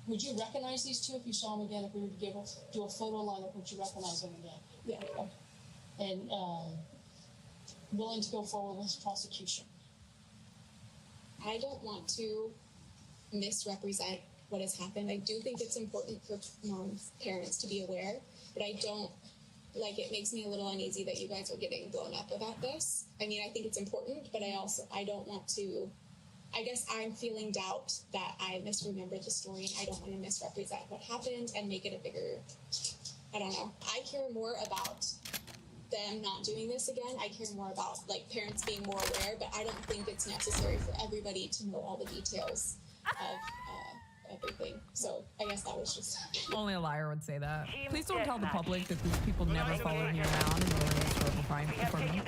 would you recognize these two if you saw them again? If we were to do a photo lineup, would you recognize them again? Yeah. And willing to go forward with prosecution. I don't want to misrepresent what has happened. I do think it's important for parents to be aware, but I don't it makes me a little uneasy that you guys are getting blown up about this. I mean, I think it's important, but I don't want to. I guess I'm feeling doubt that I misremembered the story and I don't want to misrepresent what happened and make it a bigger, I don't know. I care more about them not doing this again. I care more about parents being more aware, but I don't think it's necessary for everybody to know all the details of everything. So I guess that was just... Only a liar would say that. Please don't tell the public that these people never followed me around and were in historical crime for me.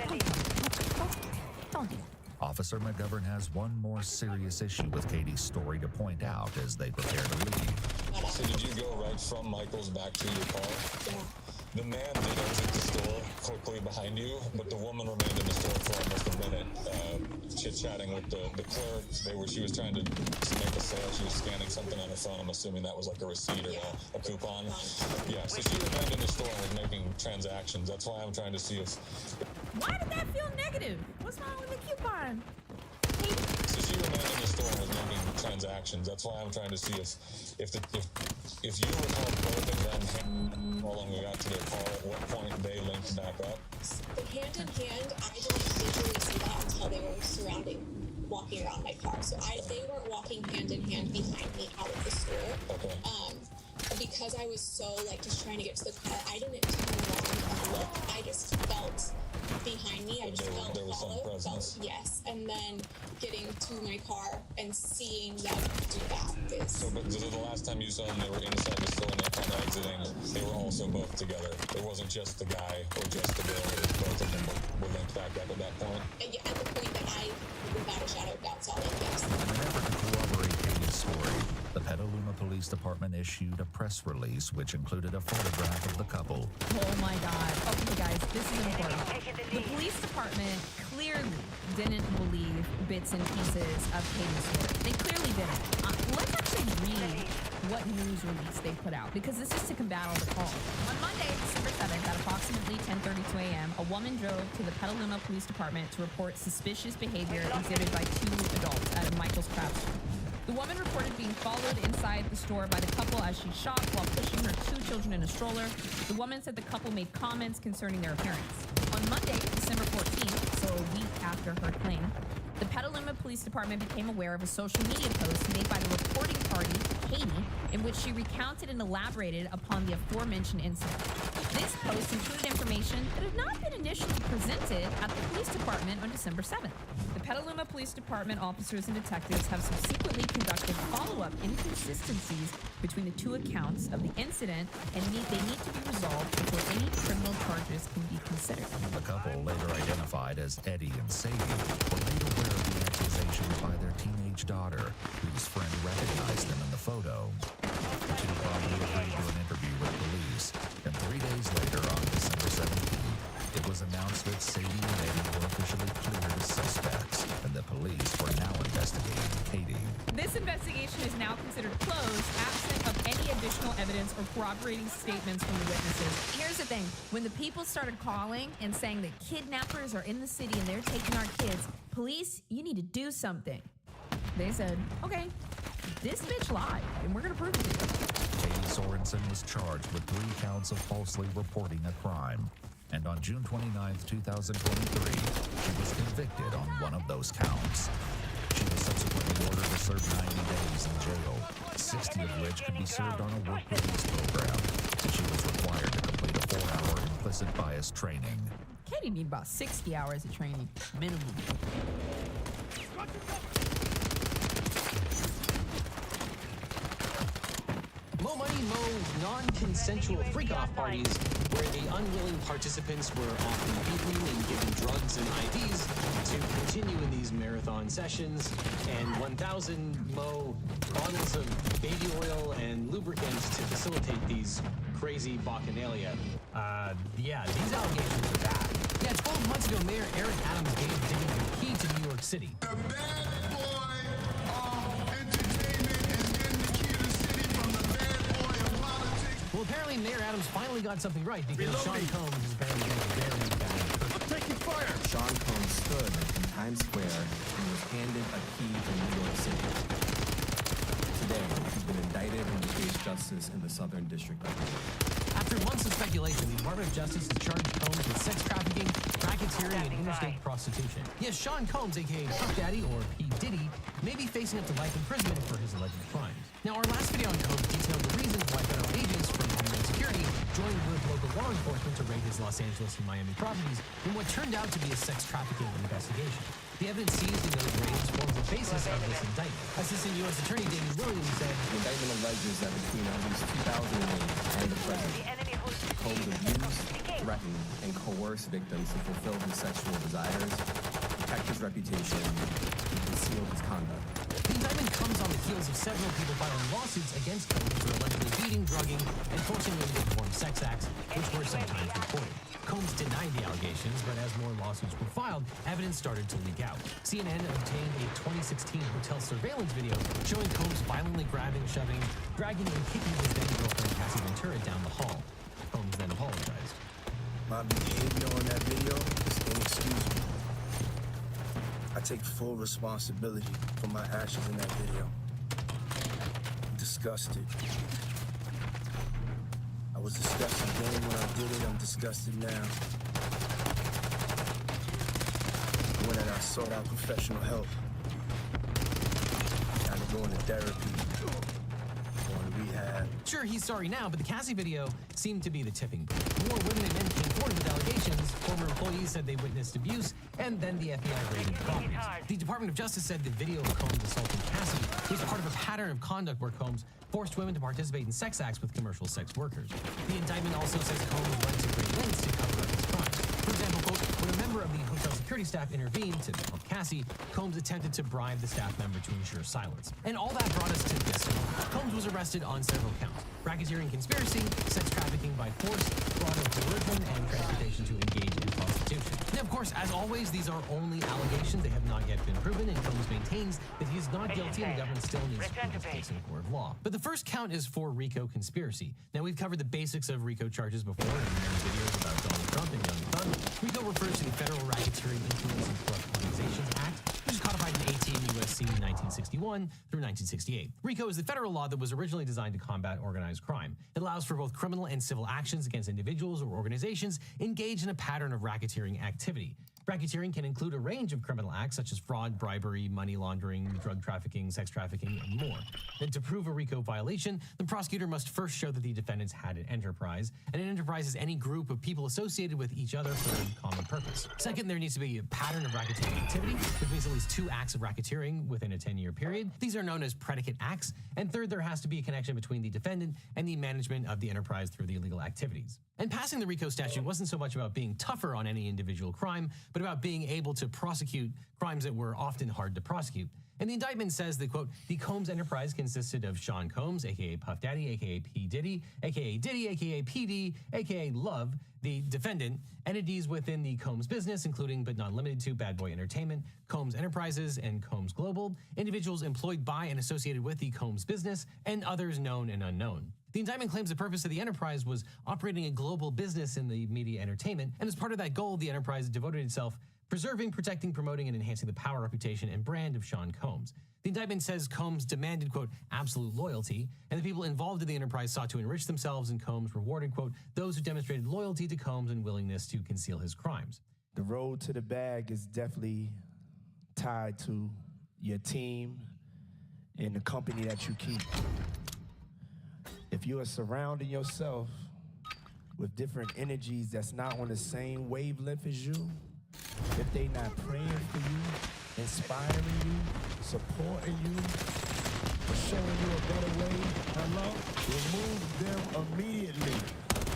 Don't do that. Officer McGovern has one more serious issue with Katie's story to point out as they prepare to leave. So did you go right from Michael's back to your car? Yeah. The man did exit the store quickly behind you, but the woman remained in the store for almost a minute, chit-chatting with the clerk. She was trying to make a sale. She was scanning something on her phone. I'm assuming that was like a receipt or a coupon. Yeah, so she remained in the store and was making transactions. That's why I'm trying to see if... Why did that feel negative? What's wrong with the coupon? So she remained in the store and was making transactions. That's why I'm trying to see if you recall both of them how long we got to their car, at what point they linked back up. The hand in hand, I didn't visually see that until they were walking around my car. So they weren't walking hand in hand behind me out of the store. Okay. Because I was so just trying to get to the car, I didn't turn around and look. I just felt behind me. I just felt there was some presence. Yes, and then getting to my car and seeing them do that is... So, but the last time you saw them, they were inside the store and they're kind of exiting. They were also both together. It wasn't just the guy or just the girl. It was both of them were linked back up at that point. Yeah, at the point that I, without a shadow of doubt, saw them, yes. In an effort to corroborate Katie's story, the Petaluma Police Department issued a press release which included a photograph of the couple. Oh my God. Okay, guys, this is important. The police department clearly didn't believe bits and pieces of Katie's story. They clearly didn't. Let's actually read what news release they put out, because this is to combat all the calls. On Monday, December 7th, at approximately 10:32 a.m., a woman drove to the Petaluma Police Department to report suspicious behavior exhibited by two adults at a Michael's Craft Store. The woman reported being followed inside the store by the couple as she shopped while pushing her two children in a stroller. The woman said the couple made comments concerning their appearance. On Monday, December 14th, so a week after her claim, the Petaluma Police Department became aware of a social media post made by the reporting party, Katie, in which she recounted and elaborated upon the aforementioned incident. This post included information that had not been initially presented at the police department on December 7th. The Petaluma Police Department officers and detectives have subsequently conducted follow-up inconsistencies between the two accounts of the incident, and they need to be resolved before any criminal charges can be considered. The couple, later identified as Eddie and Sadie, were made aware of the accusations by their teenage daughter, whose friend recognized them in the photo. The two promptly agreed to an interview with police, and 3 days later, on December 17th, it was announced that Sadie and Eddie were officially cleared as suspects, and the police were now investigating Katie. This investigation is now considered closed, absent of any additional evidence or corroborating statements from the witnesses. Here's the thing. When the people started calling and saying that kidnappers are in the city and they're taking our kids, police, you need to do something. They said, okay, this bitch lied, and we're going to prove it to you. Katie Sorensen was charged with 3 counts of falsely reporting a crime. And on June 29, 2023, she was convicted on one of those counts. She was subsequently ordered to serve 90 days in jail, 60 of which could be served on a work release program. And she was required to complete a 4-hour implicit bias training. Katie need about 60 hours of training, minimum. Mo Money Mo non-consensual freak-off parties where the unwilling participants were often beaten and given drugs and IVs to continue in these marathon sessions, and 1,000 Mo bottles of baby oil and lubricants to facilitate these crazy bacchanalia. Yeah, these allegations are bad. Yeah, 12 months ago, Mayor Eric Adams gave Diddy the key to New York City. Well, apparently Mayor Adams finally got something right because Sean Combs is apparently getting a very bad person. I'm taking fire! Sean Combs stood in Times Square and was handed a key to New York City. Today, he's been indicted and will face justice in the Southern District of New York. After months of speculation, the Department of Justice has charged Combs with sex trafficking, racketeering, and interstate prostitution. Yes, Sean Combs, aka Puff Daddy or P. Diddy, may be facing up to life imprisonment for his alleged crimes. Now, our last video on Combs detailed the reasons why federal agents from Homeland Security joined with local law enforcement to raid his Los Angeles and Miami properties in what turned out to be a sex trafficking investigation. The evidence seized in those raids forms the basis of this indictment. Assistant U.S. Attorney David Williams said, The indictment alleges that between at least 2008 and the present, Combs abused, threatened, and coerced victims to fulfill his sexual desires, protect his reputation, and conceal his conduct. The indictment comes on the heels of several people filing lawsuits against Combs for allegedly beating, drugging, and forcing women to perform sex acts, which were sometimes reported. Combs denied the allegations, but as more lawsuits were filed, evidence started to leak out. CNN obtained a 2016 hotel surveillance video showing Combs violently grabbing, shoving, dragging, and kicking his then-girlfriend Cassie Ventura down the hall. Combs then apologized. My behavior on that video is inexcusable. I take full responsibility for my actions in that video. I'm disgusted. I was disgusted then when I did it, I'm disgusted now. When I sought out professional help. Kind of going to therapy, going to rehab. Sure, he's sorry now, but the Cassie video seemed to be the tipping point. More women and men came forward with allegations. Former employees said they witnessed abuse, and then the FBI raided the properties. The Department of Justice said the video of Combs assaulting Cassie was part of a pattern of conduct where Combs forced women to participate in sex acts with commercial sex workers. The indictment also says Combs went to great lengths to cover up his crimes. For example, quote, when a member of the hotel security staff intervened to help Cassie, Combs attempted to bribe the staff member to ensure silence. And all that brought us to this. Combs was arrested on several counts: racketeering, conspiracy, sex trafficking by force, fraud and coercion, and transportation to engage in prostitution. Now, course, as always, these are only allegations. They have not yet been proven, and Combs maintains that he is not guilty and the government still needs to prove his case in a court of law. But the first count is for RICO conspiracy. Now, we've covered the basics of RICO charges before in videos about Donald Trump and Young Thug. RICO refers to the Federal Racketeering, Influence, and Corrupt Organizations Act, which is codified in 18 U.S.C. 1961 through 1968. RICO is the federal law that was originally designed to combat organized crime. It allows for both criminal and civil actions against individuals or organizations engaged in a pattern of racketeering activity. Racketeering can include a range of criminal acts such as fraud, bribery, money laundering, drug trafficking, sex trafficking, and more. Then to prove a RICO violation, the prosecutor must first show that the defendants had an enterprise, and an enterprise is any group of people associated with each other for a common purpose. Second, there needs to be a pattern of racketeering activity, which means at least 2 acts of racketeering within a 10-year period. These are known as predicate acts. And third, there has to be a connection between the defendant and the management of the enterprise through the illegal activities. And passing the RICO statute wasn't so much about being tougher on any individual crime, but about being able to prosecute crimes that were often hard to prosecute. And the indictment says that, quote, the Combs enterprise consisted of Sean Combs, a.k.a. Puff Daddy, a.k.a. P. Diddy, a.k.a. Diddy, a.k.a. PD, a.k.a. Love, the defendant, entities within the Combs business, including but not limited to Bad Boy Entertainment, Combs Enterprises, and Combs Global, individuals employed by and associated with the Combs business, and others known and unknown. The indictment claims the purpose of the enterprise was operating a global business in the media entertainment, and as part of that goal, the enterprise devoted itself preserving, protecting, promoting, and enhancing the power, reputation, and brand of Sean Combs. The indictment says Combs demanded, quote, absolute loyalty, and the people involved in the enterprise sought to enrich themselves, and Combs rewarded, quote, those who demonstrated loyalty to Combs and willingness to conceal his crimes. The road to the bag is definitely tied to your team and the company that you keep. If you are surrounding yourself with different energies that's not on the same wavelength as you, if they not praying for you, inspiring you, supporting you, showing you a better way, remove them immediately.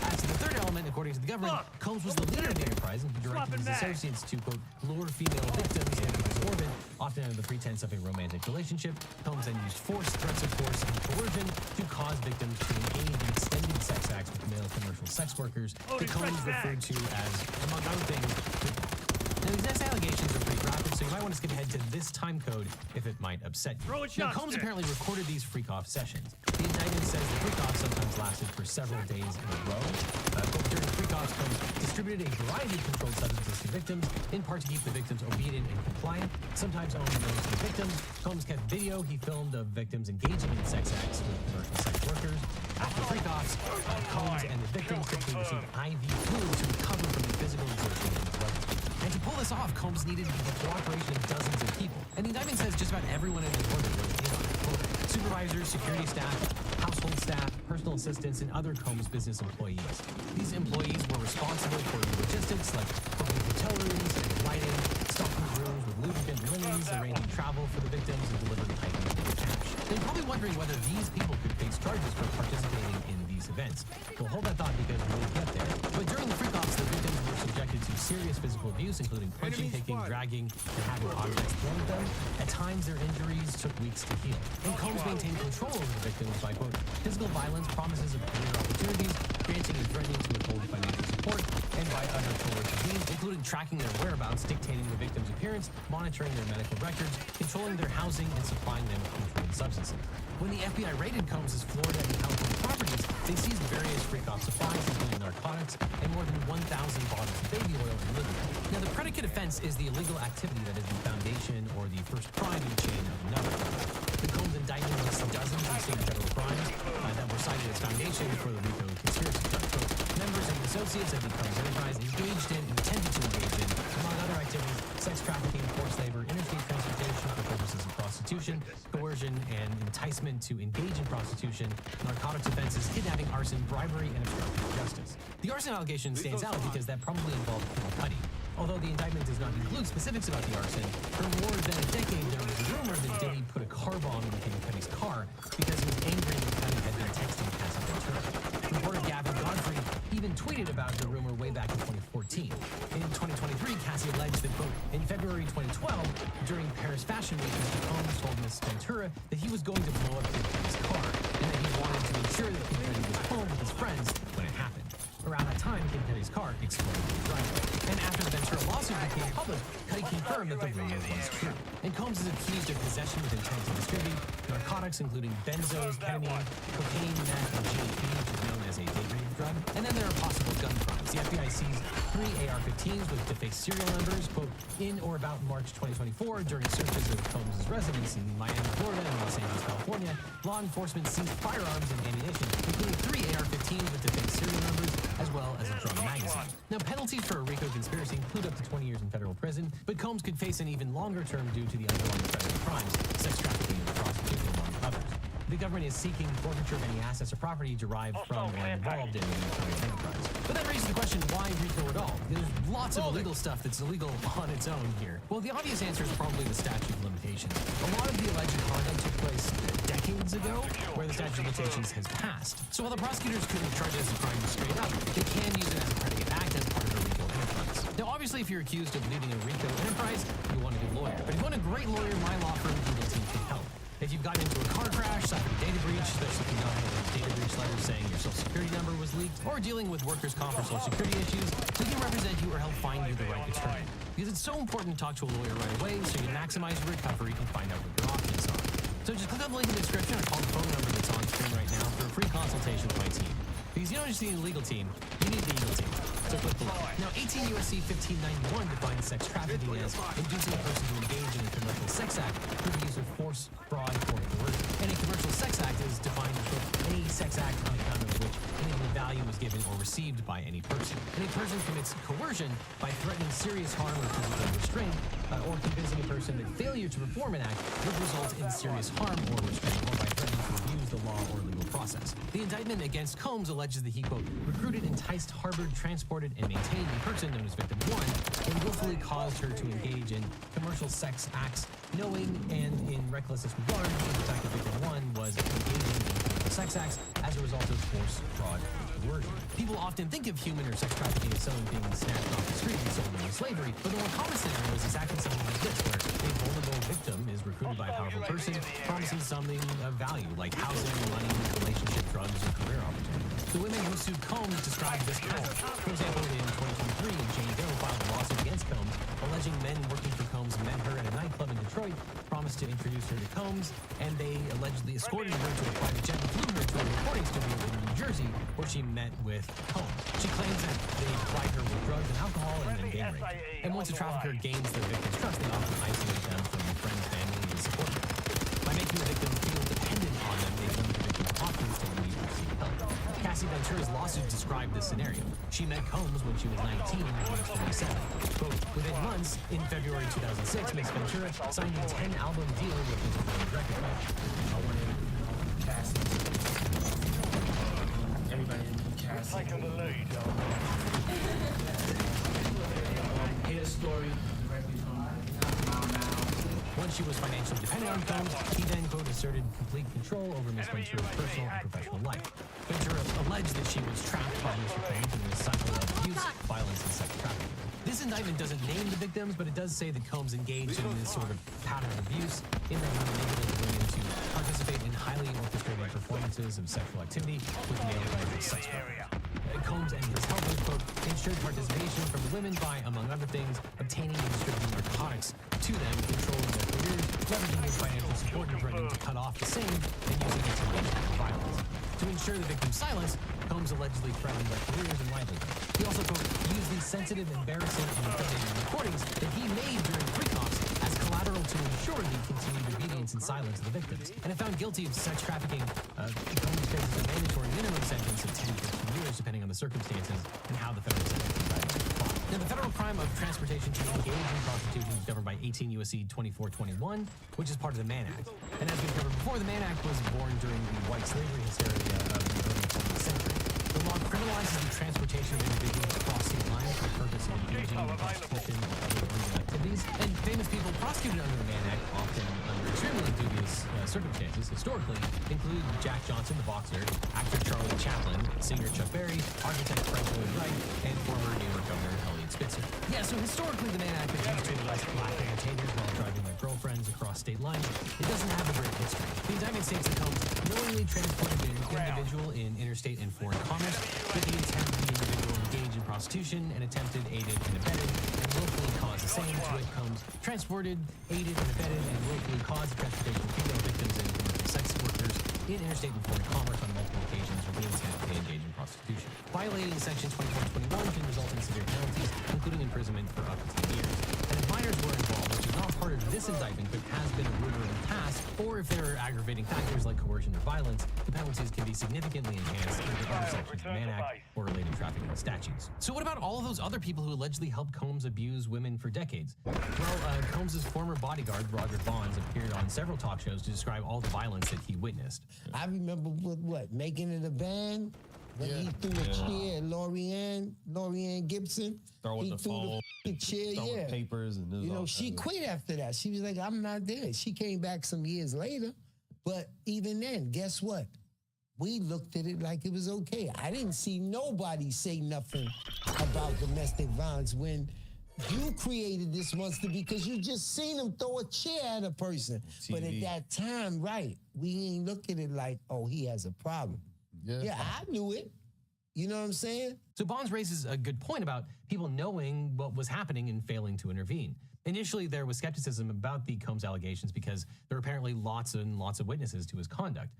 As to the third element, according to the government, Combs was the leader of the enterprise and he directed his associates to, quote, lure female victims into his orbit, often under the pretense of a romantic relationship. Combs then used force, threats of force, and coercion to cause victims to engage in extended sex acts with male commercial sex workers that Combs referred to as, among other things, now, these next allegations are pretty graphic, so you might want to skip ahead to this time code if it might upset you. Now, Combs apparently recorded these freak-off sessions. The indictment says the freak-offs sometimes lasted for several days in a row. During freak-offs, Combs distributed a variety of controlled substances to victims, in part to keep the victims obedient and compliant, sometimes only known to the victims. Combs kept video he filmed of victims engaging in sex acts with commercial sex workers. After freak-offs, Combs and the victims typically received IV fluid to recover from the physical exertion and drug. And to pull this off, Combs needed the cooperation of dozens of people. And the indictment says just about everyone in the orbit was in on it. Supervisors, security staff, household staff, personal assistants, and other Combs business employees. These employees were responsible for the logistics like booking hotel rooms, lighting, stocking rooms with lubricant and linens, arranging travel for the victims, and delivering items and cash. They're probably wondering whether these people could face charges for participating in these events. We'll hold that thought because we'll get there. But during the freak-offs, the victims were subjected to serious physical abuse, including punching, kicking, dragging, and having objects thrown at them. At times, their injuries took weeks to heal. And Combs maintained control over the victims by, quote, physical violence, promises of career opportunities, granting and threatening to withhold financial support, and by other coercive means, including tracking their whereabouts, dictating the victim's appearance, monitoring their medical records, controlling their housing, and supplying them with controlled substances. When the FBI raided Combs' Florida and California properties, they seized various freak-off supplies, including narcotics, and more than 1,000 bottles of baby oil and lubricant. Now, the predicate offense is the illegal activity that is the foundation or the first crime in the chain of another crime. The Combs indictment lists dozens of state and federal crimes that were cited as foundation for the RICO conspiracy charge. Members and associates of the Combs enterprise engaged in, intended to engage in, among other activities, sex trafficking, forced labor, interstate transportation for purposes of prostitution, coercion, and enticement to engage in prostitution, narcotics offenses, kidnapping, arson, bribery, and obstruction of justice. The arson allegation stands out because that probably involved Kid Cudi. Although the indictment does not include specifics about the arson, for more than a decade there was a rumor that Diddy put a car bomb in Kid Cudi's car because he was angry that Cudi had been texting Cassie Ventura. Reporter Gavin Godfrey even tweeted about the rumor way back in 2014. In 2023, Cassie alleged that, quote, in February 2012, during Paris Fashion Week, Mr. Combs told Ms. Ventura that he was going to blow up Kid Cudi's car and that he wanted to ensure that Kid Cudi was home with his friends when it happened. Around that time, Kid Cudi's car exploded in the driveway. And after the Ventura lawsuit, the became public, Cuddy confirmed that the rumor was true. And Combs is accused of possession with intent to distribute narcotics, including benzos, ketamine, cocaine, meth, and GHB, which is known as a daydream drug. And then there are possible gun crimes. The FBI seized 3 AR-15s with defaced serial numbers, quote, in or about March 2024 during searches of Combs' residence in Miami, Florida, and Los Angeles, California. Law enforcement seized firearms and ammunition, including 3 AR-15s with defaced serial numbers, as well as a drum magazine. Now, penalties for a RICO conspiracy include up to 20 years in federal prison, but Combs could face an even longer term due to the underlying federal crimes, sex trafficking and prostitution, among others. The government is seeking forfeiture of any assets or property derived from or involved in the current enterprise. But that raises the question, why RICO at all? There's lots of illegal stuff that's illegal on its own here. Well, the obvious answer is probably the statute of limitations. A lot of the alleged conduct took place decades ago, where the statute of limitations has passed. So while the prosecutors couldn't charge it as a crime straight up, they can use it as a predicate act as part of a RICO enterprise. Now, obviously, if you're accused of leading a RICO enterprise, you want a good lawyer. But if you want a great lawyer, my law firm legal team can help. If you've gotten into a car crash, suffered a data breach, especially if you not have those data breach letters saying your social security number was leaked, or dealing with workers' comp or social security issues, we can represent you or help find you the right attorney. Because it's so important to talk to a lawyer right away so you maximize your recovery and find out what your options are. So just click on the link in the description or call the phone number that's on screen right now for a free consultation with my team. Because you don't just need a legal team, you need the Eagle team. So click below. Now, 18 U.S.C. 1591 defines sex trafficking as inducing a person to engage in a commercial sex act through the use of force, fraud, or coercion. And a commercial sex act is defined as any sex act on account of which any value is given or received by any person. And a person commits coercion by threatening serious harm or physical restraint, or convincing a person that failure to perform an act would result in serious harm or restraint, or by threatening to abuse the law or legal process. The indictment against Combs alleges that he, quote, recruited, enticed, harbored, transported, and maintained a person known as Victim 1 and willfully caused her to engage in commercial sex acts, knowing and in reckless disregard of the fact that Victim 1 was engaging in commercial sex acts as a result of force, fraud, and coercion. People often think of human or sex trafficking as someone being snatched off the street and sold into slavery, but the more common scenario is exactly something like this, where a vulnerable victim is recruited by a powerful person, promising something of value, like housing, money, relationship, drugs, or career opportunities. The women who sued Combs described this pattern. For example, in 2023, Jane Doe filed a lawsuit against Combs, alleging men working for Combs met her at a nightclub in Detroit, promised to introduce her to Combs, and they allegedly escorted her to a private jet and flew her to a recording studio in New Jersey, where she met with Combs. She claims that they supplied her with drugs and alcohol and then gang raped. And once a trafficker gains their victim's trust, they often isolate them from friends, family, and support them. By making the victim feel dependent on them, they limit the victim's options to leave or seek help. Cassie Ventura's lawsuit described this scenario. She met Combs when she was 19 and he was 27. Quote, within months, in February 2006, Ms. Ventura signed a 10-album deal with his record label. I wanted Cassie. Everybody in Cassie. Taking the lead. Hear a story directly from now. Once she was financially dependent on Combs, he then, quote, asserted complete control over Ms. Ventura's personal and professional life. Ventura alleged that she was trapped by Mr. Combs in a cycle of abuse, violence, and sex trafficking. This indictment doesn't name the victims, but it does say that Combs engaged in this sort of pattern of abuse, in that he manipulated women to participate in highly orchestrated performances of sexual activity with male-oriented sex workers. Combs and his helpers, quote, ensured participation from the women by, among other things, obtaining and distributing narcotics to them, controlling their careers, leveraging their financial support and threatening to cut off the same, and using intimidation and violence. To ensure the victim's silence, Combs allegedly threatened their careers and livelihood. He also, quote, used these sensitive, embarrassing, and incriminating recordings that he made during pre-cops as collateral to ensure the continued obedience and silence of the victims. And if found guilty of sex trafficking, Combs faces a mandatory minimum sentence of 10 to 15 years, depending on the circumstances and how the federal sentencing guidelines apply. Now, the federal crime of transportation to engage in prostitution is governed by 18 U.S.C. 2421, which is part of the Mann Act. And as we've covered before, the Mann Act was born during the white slavery hysteria of the early 20th century. The law criminalizes the transportation of individuals across state lines for the purpose of engaging in prostitution or other illegal activities. And famous people prosecuted under the Mann Act, often under extremely dubious circumstances, historically, include Jack Johnson, the boxer, actor Charlie Chaplin, singer Chuck Berry, architect Frank Lloyd Wright, and former New York Governor Eliot Spitzer. Yeah, so historically, the Mann Act was used to arrest black entertainers while driving their girlfriends across state lines. It doesn't have a great history. The indictment states that Combs knowingly transported an individual in interstate and foreign commerce with the intent of the individual engaged in prostitution and attempted, aided, and abetted, and willfully caused the same to which Combs transported, aided, and abetted, and willfully caused the transportation of female victims and commercial sex workers in interstate and foreign commerce on multiple occasions with the intent to engage in prostitution. Violating Section 2421 can result in severe penalties, including imprisonment for up to 10 years. And if minors were involved, which is not part of this indictment but has been a rumor in the past, or if there are aggravating factors like coercion or violence, the penalties can be significantly enhanced under other sections of the Mann Act or related trafficking statutes. So what about all of those other people who allegedly helped Combs abuse women for decades? Well, Combs' former bodyguard, Roger Bonds, appeared on several talk shows to describe all the violence that he witnessed. I remember what, making it a band? When he threw a chair at Lorianne Gibson. Throwing the phone, the chair, throwing papers. And you know, she quit after that. She was like, I'm not there. She came back some years later. But even then, guess what? We looked at it like it was okay. I didn't see nobody say nothing about domestic violence when you created this monster because you just seen him throw a chair at a person. TV. But at that time, right, we ain't look at it like, oh, he has a problem. Yeah, I knew it. You know what I'm saying? So Bonds raises a good point about people knowing what was happening and failing to intervene. Initially, there was skepticism about the Combs allegations because there were apparently lots and lots of witnesses to his conduct.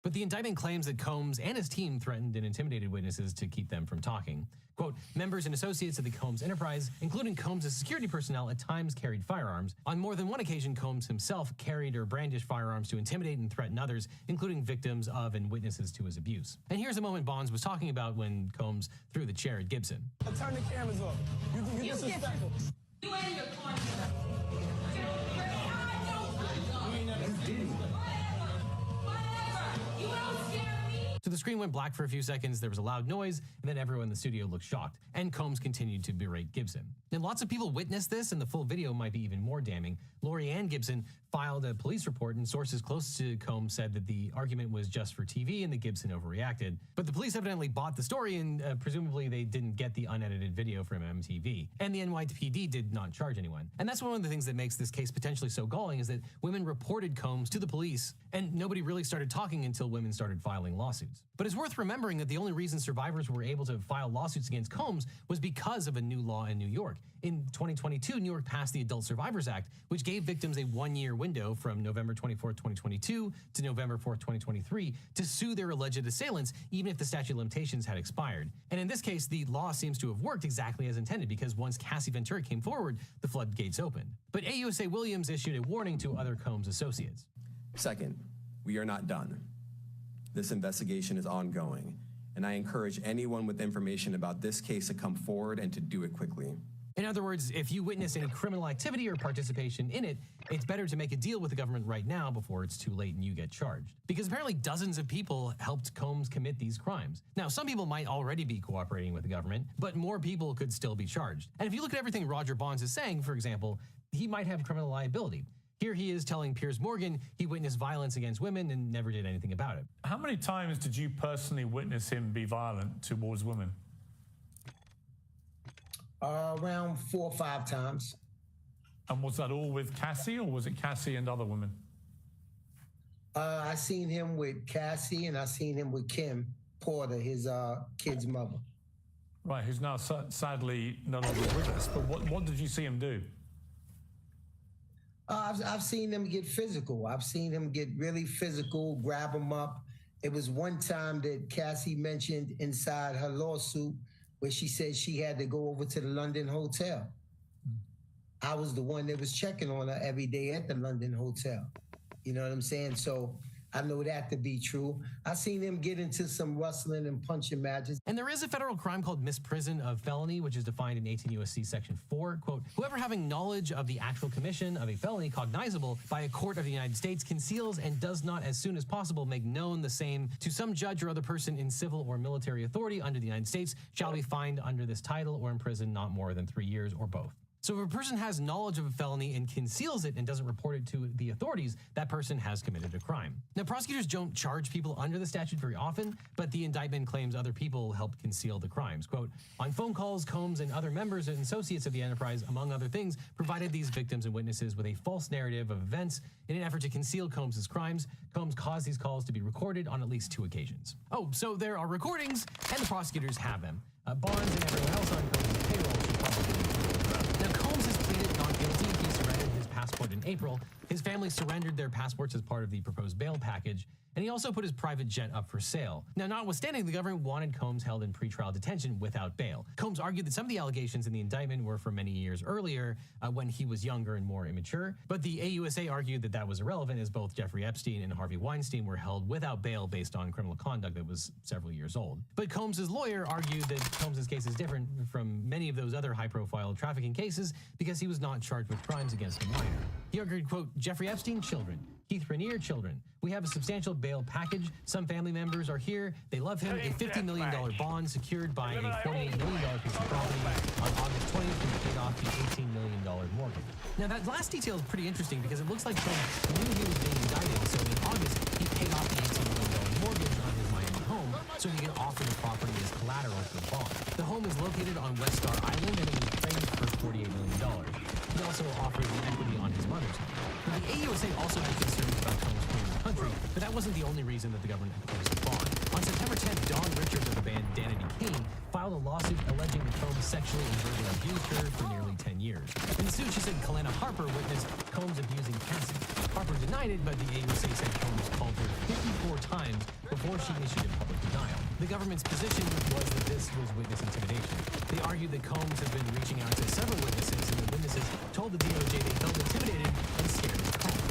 But the indictment claims that Combs and his team threatened and intimidated witnesses to keep them from talking. Quote, members and associates of the Combs enterprise, including Combs' security personnel, at times carried firearms. On more than one occasion, Combs himself carried or brandished firearms to intimidate and threaten others, including victims of and witnesses to his abuse. And here's a moment Bonds was talking about when Combs threw the chair at Gibson. Turn the cameras off. You disrespectful. You ain't your point. So the screen went black for a few seconds, there was a loud noise, and then everyone in the studio looked shocked, and Combs continued to berate Gibson. And lots of people witnessed this, and the full video might be even more damning. Lorianne Gibson filed a police report, and sources close to Combs said that the argument was just for TV and that Gibson overreacted. But the police evidently bought the story, and presumably they didn't get the unedited video from MTV. And the NYPD did not charge anyone. And that's one of the things that makes this case potentially so galling is that women reported Combs to the police, and nobody really started talking until women started filing lawsuits. But it's worth remembering that the only reason survivors were able to file lawsuits against Combs was because of a new law in New York. In 2022, New York passed the Adult Survivors Act, which gave victims a one-year window from November 24, 2022 to November 4, 2023 to sue their alleged assailants, even if the statute of limitations had expired. And in this case, the law seems to have worked exactly as intended because once Cassie Ventura came forward, the floodgates opened. But AUSA Williams issued a warning to other Combs associates. Second, we are not done. This investigation is ongoing, and I encourage anyone with information about this case to come forward and to do it quickly. In other words, if you witness any criminal activity or participation in it, it's better to make a deal with the government right now before it's too late and you get charged. Because apparently dozens of people helped Combs commit these crimes. Now, some people might already be cooperating with the government, but more people could still be charged. And if you look at everything Roger Bonds is saying, for example, he might have criminal liability. Here he is telling Piers Morgan he witnessed violence against women and never did anything about it. How many times did you personally witness him be violent towards women? Around 4 or 5 times. And was that all with Cassie, or was it Cassie and other women? I seen him with Cassie, and I seen him with Kim Porter, his kid's mother. Right, who's now sadly no longer with us. But what did you see him do? I've seen them get physical. I've seen him get really physical, grab him up. It was one time that Cassie mentioned inside her lawsuit where she said she had to go over to the London hotel. I was the one that was checking on her every day at the London hotel. You know what I'm saying? So I know that to be true. I seen them get into some rustling and punching matches. And there is a federal crime called misprision of felony, which is defined in 18 U.S.C. Section 4. Quote, whoever having knowledge of the actual commission of a felony cognizable by a court of the United States conceals and does not as soon as possible make known the same to some judge or other person in civil or military authority under the United States shall be fined under this title or imprisoned not more than 3 years or both. So if a person has knowledge of a felony and conceals it and doesn't report it to the authorities, that person has committed a crime. Now, prosecutors don't charge people under the statute very often, but the indictment claims other people helped conceal the crimes. Quote, on phone calls, Combs and other members and associates of the enterprise, among other things, provided these victims and witnesses with a false narrative of events in an effort to conceal Combs' crimes. Combs caused these calls to be recorded on at least 2 occasions. Oh, so there are recordings, and the prosecutors have them. Barnes and everyone else on Combs' payroll should probably. Now, Combs has pleaded not guilty. He surrendered his passport in April. His family surrendered their passports as part of the proposed bail package, and he also put his private jet up for sale. Now, notwithstanding, the government wanted Combs held in pretrial detention without bail. Combs argued that some of the allegations in the indictment were from many years earlier, when he was younger and more immature, but the AUSA argued that that was irrelevant, as both Jeffrey Epstein and Harvey Weinstein were held without bail based on criminal conduct that was several years old. But Combs' lawyer argued that Combs' case is different from many of those other high-profile trafficking cases because he was not charged with crimes against a minor. He argued, quote, Jeffrey Epstein, children. Keith Rainier, children. We have a substantial bail package. Some family members are here. They love him. A $50 million bond secured by a $48 million piece of property. On August 20th, he paid off the $18 million mortgage. Now, that last detail is pretty interesting because it looks like Combs knew he was being indicted, so in August, he paid off the $18 million mortgage on his Miami home so he could offer the property as collateral for the bond. The home is located on West Star Island, and it was appraised for $48 million. He also offered the equity on his mother's home. Now, the AUSA also had concerns about Combs fleeing the country, but that wasn't the only reason that the government proposed the bond. On September 10th, Dawn Richards of the band Danity Kane filed a lawsuit alleging that Combs sexually and verbally abused her for nearly 10 years. In the suit, she said Kalana Harper witnessed Combs abusing Cassie. Harper denied it, but the AUSA said Combs called her 54 times before she issued a public denial. The government's position was that this was witness intimidation. They argued that Combs had been reaching out to several witnesses, and the witnesses told the DOJ they felt intimidated and scared of Combs.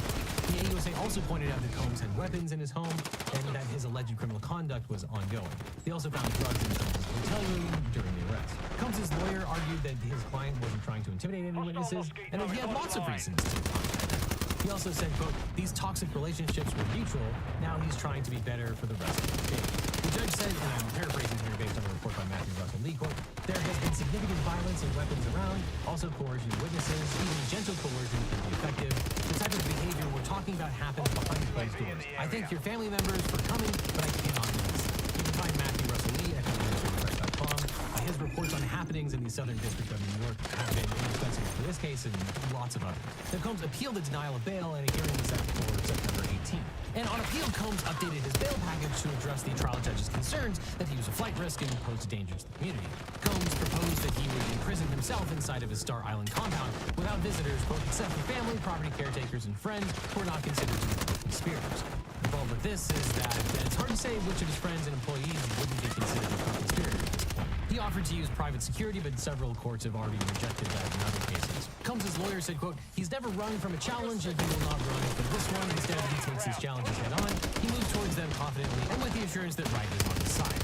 The AUSA also pointed out that Combs had weapons in his home and that his alleged criminal conduct was ongoing. They also found drugs in Combs' hotel room during the arrest. Combs' lawyer argued that his client wasn't trying to intimidate any witnesses and that he had lots of reasons to contact them. He also said, quote, these toxic relationships were mutual. Now he's trying to be better for the rest of his days. The judge said, and I'm paraphrasing here based on a report by Matthew Russell Lee, quote, there has been significant violence and weapons around, also coercion of witnesses, even gentle coercion can be effective. The type of behavior we're talking about happens behind closed doors. I thank your family members for coming, but I cannot do this. You can find Matthew Russell Lee at MWIII.com. His reports on happenings in the Southern District of New York have been indispensable for this case and lots of others. Now, Combs appealed the denial of bail, and a hearing was set for September 18th. And on appeal, Combs updated his bail package to address the trial judge's concerns that he was a flight risk and posed a danger to the community. Combs proposed that he would imprison himself inside of his Star Island compound without visitors, quote, except for family, property caretakers, and friends who are not considered to be conspirators. Involved with this is that it's hard to say which of his friends and employees wouldn't be considered a conspirator at this point. He offered to use private security, but several courts have already rejected that in other cases. Combs' lawyer said, quote, he's never run from a challenge and he will not run from this one. Instead, he takes his challenges head on. He moves towards them confidently and with the assurance that right is on his side.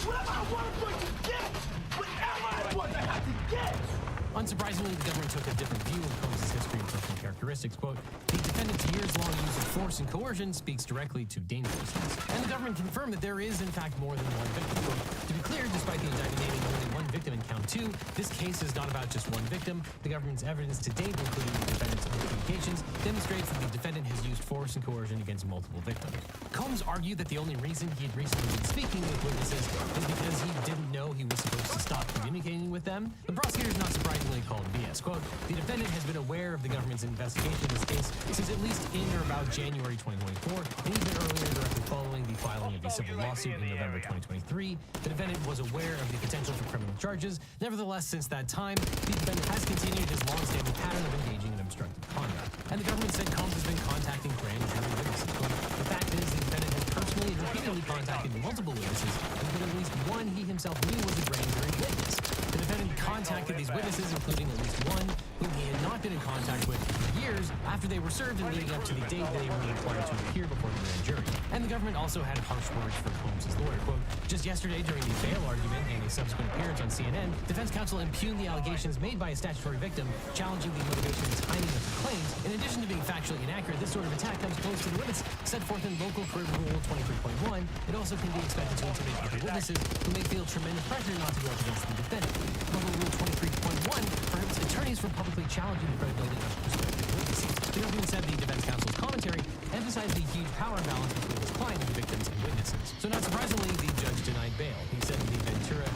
Whatever I want, I'm going to get! Whatever I want, I have to get! Unsurprisingly, the government took a different view of Combs' history and personal characteristics. Quote, the defendant's years-long use of force and coercion speaks directly to dangerousness. And the government confirmed that there is, in fact, more than one victim. Quote, to be clear, despite the indictment naming only one victim in count 2, this case is not about just one victim. The government's evidence to date, including the defendant's own communications, demonstrates that the defendant has used force and coercion against multiple victims. Combs argued that the only reason he had recently been speaking with witnesses is because he didn't know he was supposed to stop communicating with them. The prosecutor's not surprisingly called BS. Quote, the defendant has been aware of the government's investigation in this case since at least in or about January 2024, and even earlier, directly following the filing of the civil lawsuit in November 2023. The defendant was aware of the potential for criminal charges. Nevertheless, since that time, the defendant has continued his long-standing pattern of engaging in obstructive conduct. And the government said Combs has been contacting grand jury witnesses. Quote, the fact is, the defendant has personally and repeatedly contacted multiple witnesses, and that at least one he himself knew was a grand jury witness. The defendant contacted these witnesses, including at least one whom he had not not been in contact with for years after they were served and leading up to the date they were required to appear before the grand jury. And the government also had harsh words for Combs' lawyer. Quote, just yesterday during the bail argument and a subsequent appearance on CNN, defense counsel impugned the allegations made by a statutory victim, challenging the motivation and timing of the claims. In addition to being factually inaccurate, this sort of attack comes close to the limits set forth in Local Court Rule 23.1. It also can be expected to intimidate other witnesses who may feel tremendous pressure not to go up against the defendant. Local Rule 23.1 prohibits attorneys from publicly challenging the credibility of prospective witnesses. The government said the defense counsel's commentary emphasized the huge power imbalance between his client and the victims and witnesses. So not surprisingly, the judge denied bail. He said the Ventura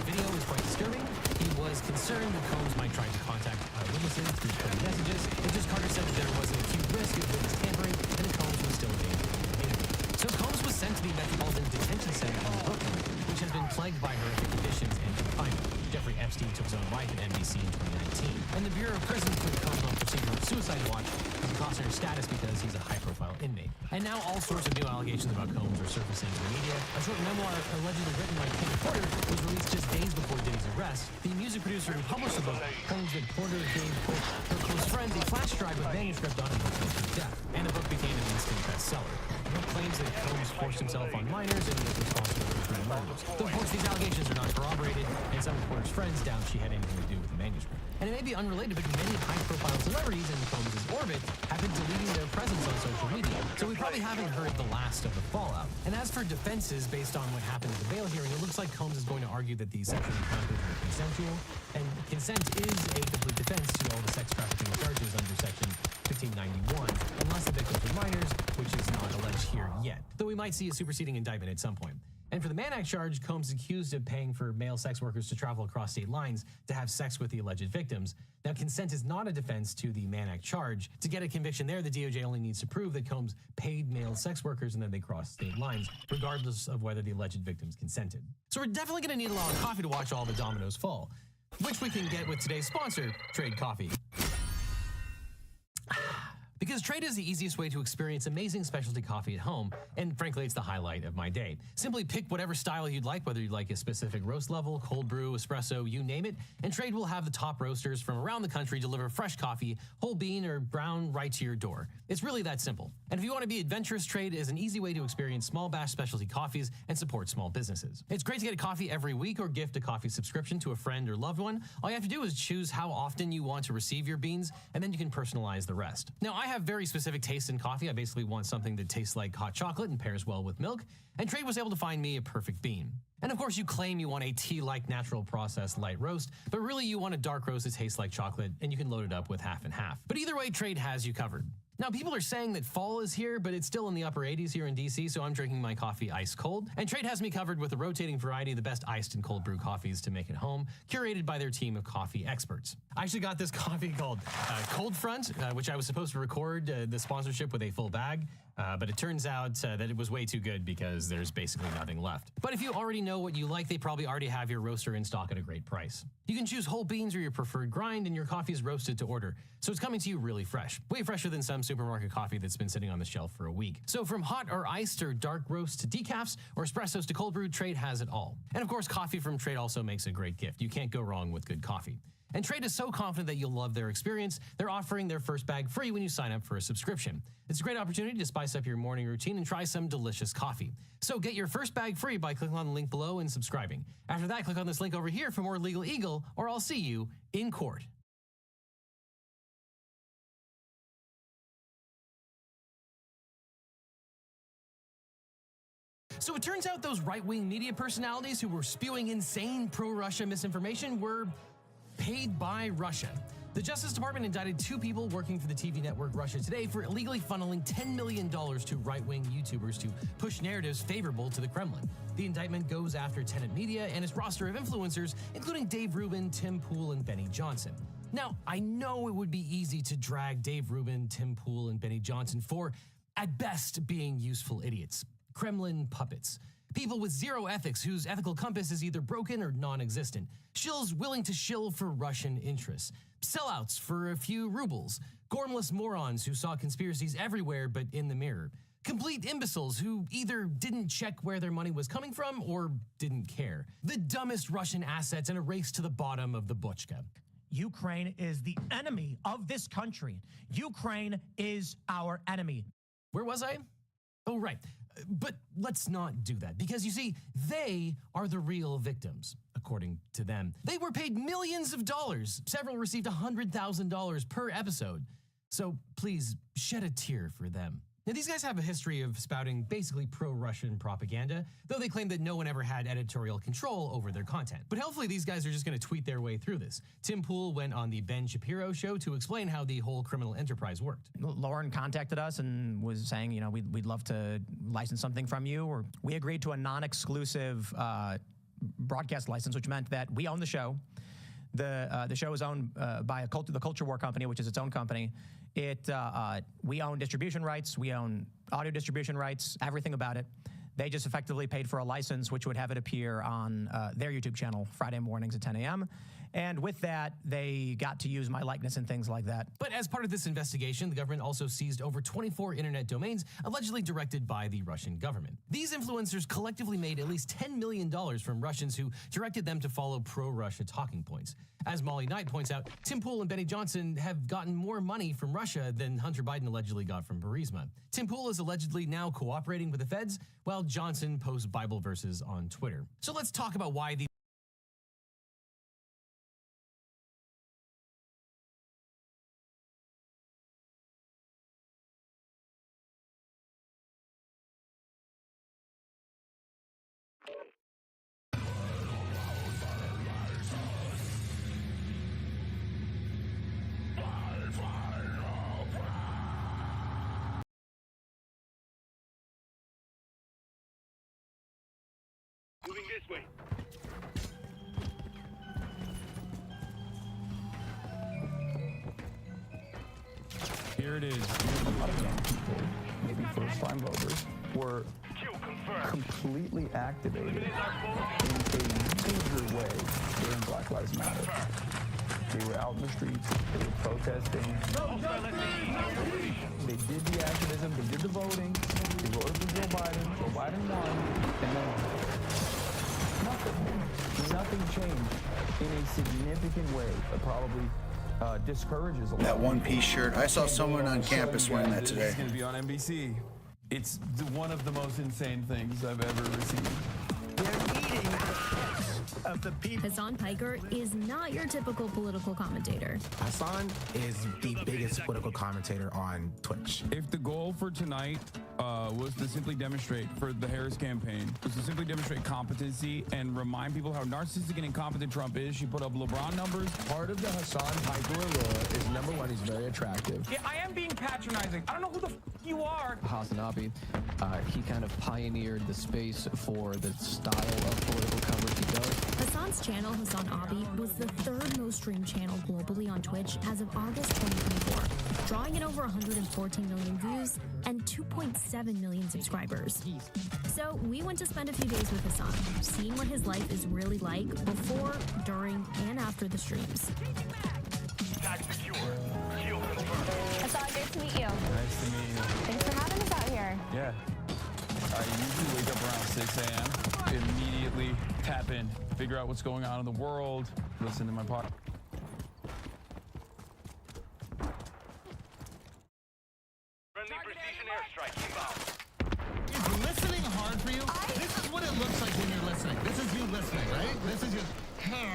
video was quite disturbing. He was concerned that Combs might try to contact witnesses through coded messages. And Judge Carter said that there was an acute risk of witness tampering and that Combs was still a danger to the community. So Combs was sent to the Metropolitan Detention Center in Brooklyn, which has been plagued by horrific conditions and confinement. Jeffrey Epstein took his own life at NBC in 2019. And the Bureau of Prisons put Combs on procedural suicide watch with cautionary status because he's a high-profile inmate. And now all sorts of new allegations about Combs are surfacing in the media. A short memoir allegedly written by Kenny Porter was released just days before Diddy's arrest. The music producer who published the book claims that Porter gave, quote, her close friends a flash drive with manuscript on him until his death. And the book became an instant bestseller. The book claims that Combs forced himself on minors and was responsible for 3 murders. Though, of course, these allegations are not corroborated, and some of Porter's friends doubt she had anything to do with the manuscript. And it may be unrelated, but many high-profile celebrities in Combs' orbit have been deleting their presence on social media, so we probably haven't heard the last of the fallout. And as for defenses based on what happened at the bail hearing, it looks like Combs is going to argue that the sexual encounters were consensual, and consent is a complete defense to all the sex trafficking charges under Section 1591, unless the victims are minors, which is not alleged here yet, though we might see a superseding indictment at some point. And for the Mann Act charge, Combs is accused of paying for male sex workers to travel across state lines to have sex with the alleged victims. Now, consent is not a defense to the Mann Act charge. To get a conviction there, the DOJ only needs to prove that Combs paid male sex workers and then they crossed state lines, regardless of whether the alleged victims consented. So we're definitely going to need a lot of coffee to watch all the dominoes fall, which we can get with today's sponsor, Trade Coffee. Because Trade is the easiest way to experience amazing specialty coffee at home, and frankly, it's the highlight of my day. Simply pick whatever style you'd like, whether you'd like a specific roast level, cold brew, espresso, you name it, and Trade will have the top roasters from around the country deliver fresh coffee, whole bean or brown, right to your door. It's really that simple. And if you want to be adventurous, Trade is an easy way to experience small batch specialty coffees and support small businesses. It's great to get a coffee every week or gift a coffee subscription to a friend or loved one. All you have to do is choose how often you want to receive your beans, and then you can personalize the rest. Now, I have very specific tastes in coffee. I basically want something that tastes like hot chocolate and pairs well with milk, and Trade was able to find me a perfect bean. And of course, you claim you want a tea-like natural process light roast, but really you want a dark roast that tastes like chocolate, and you can load it up with half and half. But either way, Trade has you covered. Now, people are saying that fall is here, but it's still in the upper 80s here in DC, so I'm drinking my coffee ice cold. And Trade has me covered with a rotating variety of the best iced and cold brew coffees to make at home, curated by their team of coffee experts. I actually got this coffee called Cold Front, which I was supposed to record the sponsorship with a full bag, but it turns out that it was way too good because there's basically nothing left. But if you already know what you like, they probably already have your roaster in stock at a great price. You can choose whole beans or your preferred grind, and your coffee is roasted to order, so it's coming to you really fresh. Way fresher than some supermarket coffee that's been sitting on the shelf for a week. So from hot or iced or dark roast to decafs or espressos to cold brew, Trade has it all. And of course, coffee from Trade also makes a great gift. You can't go wrong with good coffee. And Trade is so confident that you'll love their experience, they're offering their first bag free when you sign up for a subscription. It's a great opportunity to spice up your morning routine and try some delicious coffee. So get your first bag free by clicking on the link below and subscribing. After that, click on this link over here for more Legal Eagle, or I'll see you in court. So it turns out those right-wing media personalities who were spewing insane pro-Russia misinformation were paid by Russia. The Justice Department indicted 2 people working for the TV network Russia Today for illegally funneling $10 million to right-wing YouTubers to push narratives favorable to the Kremlin. The indictment goes after Tenet Media and its roster of influencers, including Dave Rubin, Tim Pool, and Benny Johnson. Now, I know it would be easy to drag Dave Rubin, Tim Pool, and Benny Johnson for, at best, being useful idiots. Kremlin puppets. People with zero ethics whose ethical compass is either broken or non-existent. Shills willing to shill for Russian interests. Sellouts for a few rubles. Gormless morons who saw conspiracies everywhere but in the mirror. Complete imbeciles who either didn't check where their money was coming from or didn't care. The dumbest Russian assets in a race to the bottom of the Bochka. Ukraine is the enemy of this country. Ukraine is our enemy. Where was I? Oh, right. But let's not do that because you see, they are the real victims, according to them. They were paid millions of dollars. Several received $100,000 per episode. So please shed a tear for them. Now, these guys have a history of spouting basically pro-Russian propaganda, though they claim that no one ever had editorial control over their content. But hopefully these guys are just going to tweet their way through this. Tim Pool went on the Ben Shapiro show to explain how the whole criminal enterprise worked. Lauren contacted us and was saying, you know, we'd love to license something from you, or we agreed to a non-exclusive broadcast license, which meant that we own the show. The show is owned by the Culture War Company, which is its own company. We own distribution rights, we own audio distribution rights, everything about it. They just effectively paid for a license, which would have it appear on their YouTube channel Friday mornings at 10 a.m. And with that, they got to use my likeness and things like that. But as part of this investigation, the government also seized over 24 internet domains allegedly directed by the Russian government. These influencers collectively made at least $10 million from Russians who directed them to follow pro-Russia talking points. As Molly Knight points out, Tim Pool and Benny Johnson have gotten more money from Russia than Hunter Biden allegedly got from Burisma. Tim Pool is allegedly now cooperating with the feds, while Johnson posts Bible verses on Twitter. So let's talk about why the Moving this way. Here it is. A lot of young people, maybe first-time voters, were completely activated in a major way during Black Lives Matter. They were out in the streets, they were protesting. They did the activism, they did the voting, they voted for Joe Biden won, and then nothing changed in a significant way, but probably discourages a lot. That one-piece shirt, I saw someone on campus wearing that today. It's going to be on NBC. It's one of the most insane things I've ever received. Of the people. Hassan Piker is not your typical political commentator. Hassan is the biggest political commentator on Twitch. If the goal for tonight was to simply demonstrate, for the Harris campaign, was to simply demonstrate competency and remind people how narcissistic and incompetent Trump is, she put up LeBron numbers. Part of the Hassan Piker allure is, number one, he's very attractive. Yeah, I am being patronizing. I don't know who the you are. Hassan Abi, he kind of pioneered the space for the style of political coverage he does. Hassan's channel, Hassan Abi, was the third most streamed channel globally on Twitch as of August 2024, drawing in over 114 million views and 2.7 million subscribers. So we went to spend a few days with Hassan, seeing what his life is really like before, during, and after the streams. Hassan, nice to meet you. Nice to meet you. Thanks for having us out here. Yeah. I usually wake up around 6 a.m., immediately tap in, figure out what's going on in the world, listen to my podcast. Friendly precision airstrike inbound. Is listening hard for you? This is what it looks like when you're listening. This is you listening, right? This is your... I'm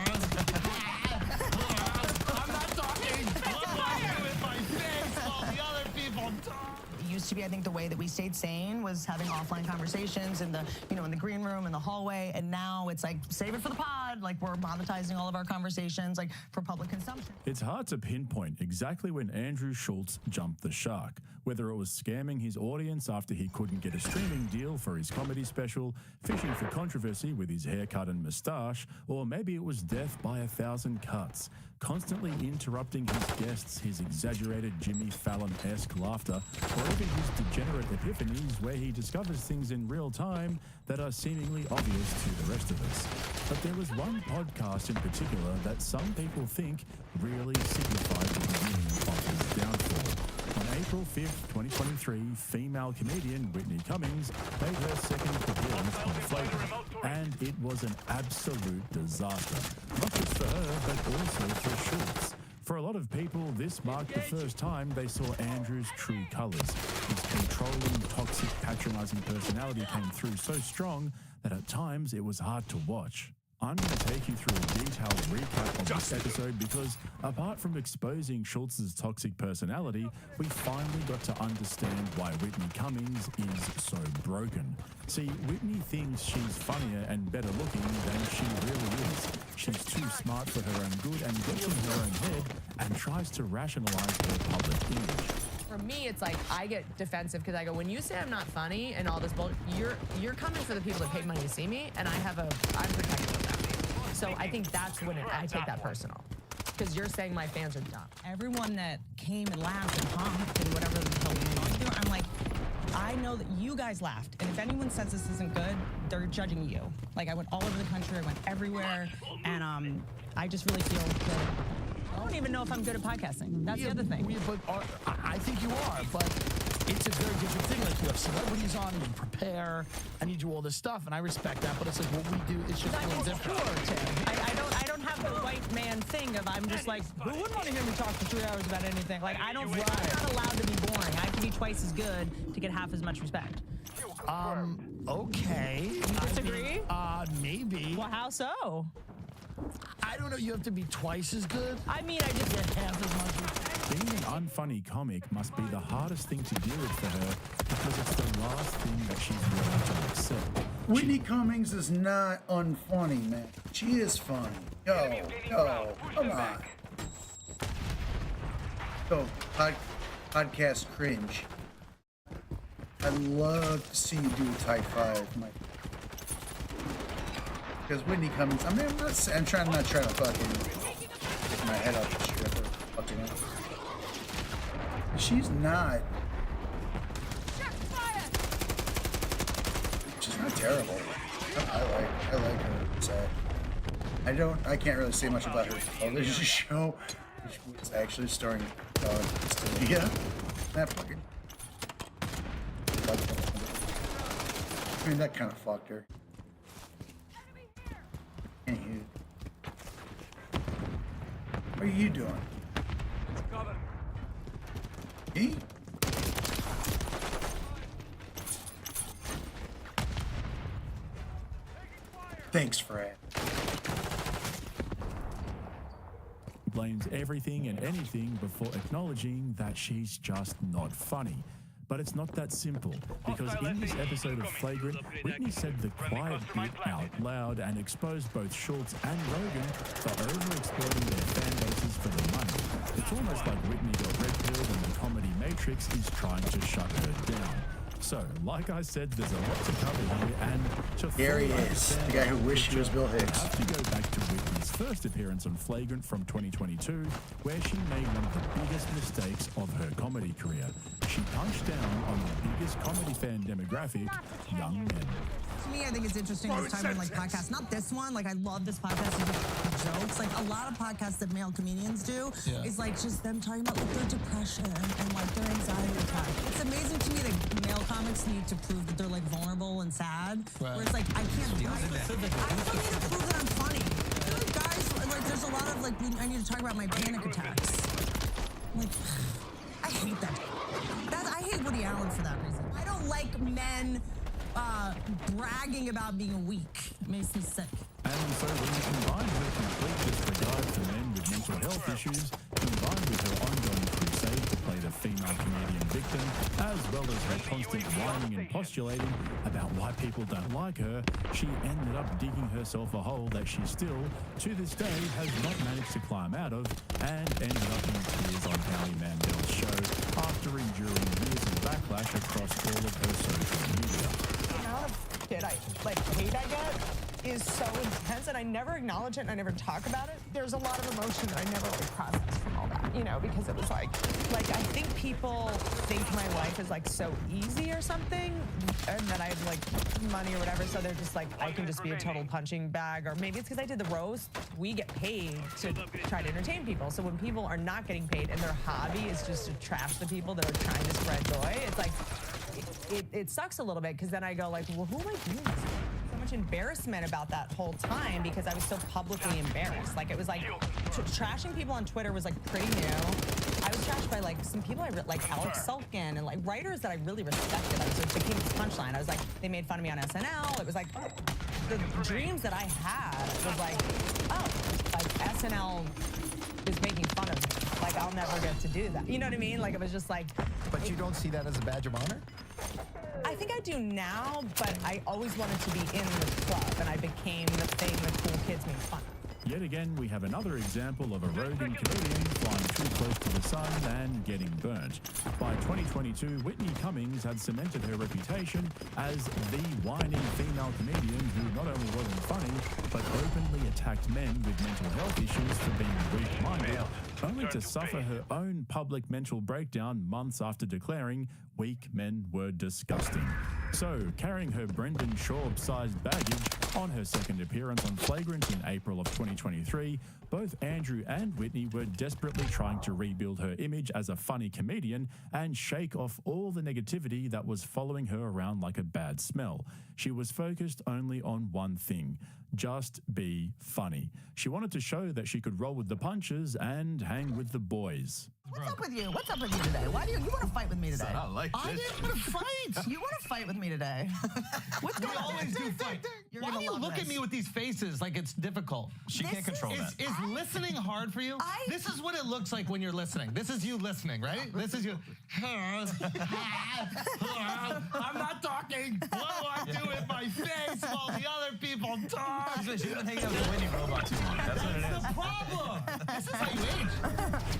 not talking. I'm talking with my face while the other people talk. It used to be, I think, the way that we stayed sane was having offline conversations in the, in the green room, in the hallway, and now it's like, save it for the pod. Like, we're monetizing all of our conversations, like, for public consumption. It's hard to pinpoint exactly when Andrew Schultz jumped the shark, whether it was scamming his audience after he couldn't get a streaming deal for his comedy special, fishing for controversy with his haircut and moustache, or maybe it was death by 1,000 cuts, constantly interrupting his guests, his exaggerated Jimmy Fallon-esque laughter, or even his degenerate epiphanies where he discovers things in real time that are seemingly obvious to the rest of us. But there was one podcast in particular that some people think really signified the beginning of his downfall. On April 5th, 2023, female comedian Whitney Cummings made her second appearance on Flagrant, and it was an absolute disaster, not just for her, but also for Schultz. For a lot of people, this marked the first time they saw Andrew's true colours. His controlling, toxic, patronising personality came through so strong that at times it was hard to watch. I'm going to take you through a detailed recap of this episode because, apart from exposing Schultz's toxic personality, we finally got to understand why Whitney Cummings is so broken. See, Whitney thinks she's funnier and better looking than she really is. She's too smart for her own good and gets in her own head and tries to rationalize her public image. For me, it's like I get defensive because I go, when you say I'm not funny and all this bullshit, you're coming for the people that paid money to see me, and I'm protective of them. So I think that's when I take that personal, because you're saying my fans are dumb. Everyone that came and laughed and honked and whatever the hell we want to do, I'm like, I know that you guys laughed, and if anyone says this isn't good, they're judging you. Like, I went all over the country, I went everywhere, and I just really feel that I don't even know if I'm good at podcasting. That's the other thing. I think you are, but it's a very different thing. Like, you have celebrities on, and you prepare, and you do all this stuff, and I respect that, but it's like what we do, it's just a little different. I don't have the white man thing of I'm just like, who wouldn't want to hear me talk for 3 hours about anything? Like, I'm not allowed to be boring. I have to be twice as good to get half as much respect. Okay. You disagree? Maybe. Well, how so? I don't know, you have to be twice as good? I mean, I just get half as much. Being an unfunny comic must be the hardest thing to deal with for her because it's the last thing that she's willing to accept. Whitney Cummings is not unfunny, man. She is funny. Yo, come on. Go, podcast cringe. I'd love to see you do a Type 5, Mike. Because Whitney Cummings, I mean, I'm not trying to fucking get my head off the strip or fucking it. She's not terrible. I like her. So I can't really say much about her television show, which was actually starring Stalia. That fucking. I mean, that kind of fucked her. Anywho. What are you doing? Me? Thanks, Fred. Blames everything and anything before acknowledging that she's just not funny. But it's not that simple, because in this episode of Flagrant, Whitney said the quiet bit out loud and exposed both Schultz and Rogan for overexploiting their fan bases for the money. It's almost like Whitney got red-pilled and the comedy matrix is trying to shut her down. So, like I said, there's a lot to cover here, and to here he is, the guy who wished he was Bill Hicks. I have to go back to Whitney's first appearance on Flagrant from 2022, where she made one of the biggest mistakes of her comedy career. She punched down on the biggest comedy fan demographic, young men. To me, I think it's interesting this time in like podcasts. Not this one. Like, I love this podcast. It's jokes. Like, a lot of podcasts that male comedians do is like just them talking about like their depression and like their anxiety attack. It's amazing to me that male comics need to prove that they're like vulnerable and sad. Where it's like, I can't do it. I still need to prove that I'm funny. Like, guys, like, there's a lot of like, I need to talk about my panic attacks. Like, I hate that. I hate Woody Allen for that reason. I don't like men bragging about being weak. It makes me sick. And so when you combine her complete disregard for men with mental health issues, combined with her ongoing crusade to play the female comedian victim, as well as her constant whining and postulating about why people don't like her, she ended up digging herself a hole that she still, to this day, has not managed to climb out of, and ended up in tears on Howie Mandel's show after enduring years of backlash across all of her social media. The amount of hate I get is so intense, and I never acknowledge it and I never talk about it. There's a lot of emotion that I never really process from all that. you know, because it was like I think people think my life is like so easy or something, and that I have like money or whatever, so they're just like, I can just be a total punching bag. Or maybe it's because I did the roast. We get paid to try to entertain people. So when people are not getting paid and their hobby is just to trash the people that are trying to spread joy, it's like, it sucks a little bit, because then I go like, well, who am I doing this for? So much embarrassment about that whole time because I was so publicly embarrassed. Like, it was like trashing people on Twitter was like pretty new. I was trashed by like some people like Alex Sulkin and like writers that I really respected. I was like, became this punchline. I was like, they made fun of me on SNL. It was like the dreams that I had was like, oh, like SNL is making fun of me. Like, I'll never get to do that. You know what I mean? Like, it was just like. But you don't see that as a badge of honor? I think I do now, but I always wanted to be in the club, and I became the thing that cool kids made fun of. Yet again, we have another example of a roving comedian flying too close to the sun and getting burnt. By 2022, Whitney Cummings had cemented her reputation as the whining female comedian who not only wasn't funny, but openly attacked men with mental health issues for being weak-minded, only to suffer her own public mental breakdown months after declaring weak men were disgusting. So, carrying her Brendan Schaub-sized baggage on her second appearance on Flagrant in April of 2023, both Andrew and Whitney were desperately trying to rebuild her image as a funny comedian and shake off all the negativity that was following her around like a bad smell. She was focused only on one thing: just be funny. She wanted to show that she could roll with the punches and hang with the boys. What's up with you? What's up with you today? Why do you want to fight with me today? I like this. I didn't want to fight. You want to fight with me today? What's going on? We always do fight. Why do you look at me with these faces like it's difficult? She can't control that. Is listening hard for you? This is what it looks like when you're listening. This is you listening, right? This is you. I'm not talking. What do I do with my face while the other people talk? She's been hanging out with Whitney for about 2 months. That's what it is. That's the problem. This is how you age.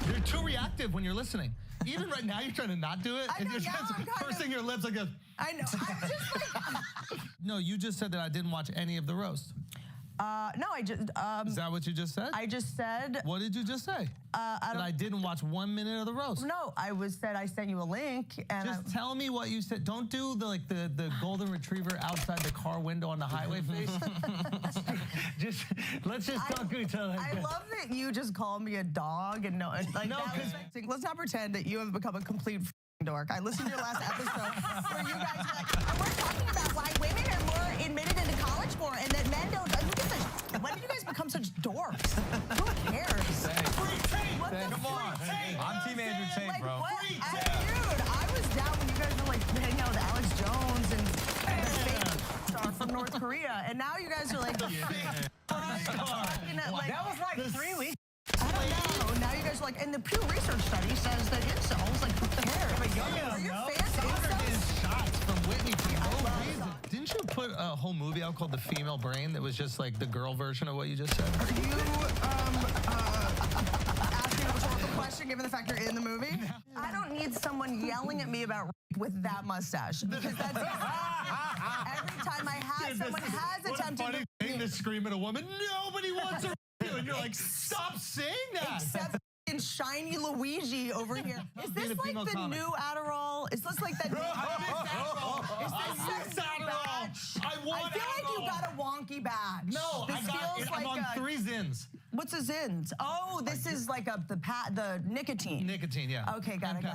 You're too reactive when you're listening. Even right now, you're trying to not do it, and you're just pursing your lips like this. I know. I'm just like. No, you just said that I didn't watch any of the roast. No, I just. Is that what you just said? I just said. What did you just say? That I didn't watch 1 minute of the roast. No, I said I sent you a link, and just tell me what you said. Don't do the golden retriever outside the car window on the highway face. Let's just talk to each other. I love that you just call me a dog and let's not pretend that you have become a complete dork. I listened to your last episode where you guys were like, we're talking about why women are more admitted into college more, and that men don't. When did you guys become such dorks? Who cares? Come on. I'm Team Andrew Tate, bro. Dude, I was down when you guys were like hanging out with Alex Jones and the fake star from North Korea, and now you guys are like the fake star. That was like 3 weeks. I don't know. Now you guys are like, and the Pew Research study says that incels, like, who cares? Are your fans incels? Shots from Whitney for no reason. Didn't you put a whole movie out called The Female Brain that was just like the girl version of what you just said? Are you asking a rhetorical question given the fact you're in the movie? I don't need someone yelling at me about rape with that mustache, because that's every time someone has attempted to scream at a woman, nobody wants to you, and you're like, stop saying that. Except in shiny Luigi over here. Is this like the new Adderall? Is this like that new Adderall? Is this Adderall? I feel like you got a wonky badge. No, this feels I'm on 3 Zins. What's a Zins? Oh, this is like the nicotine. Nicotine, yeah. Okay, got it.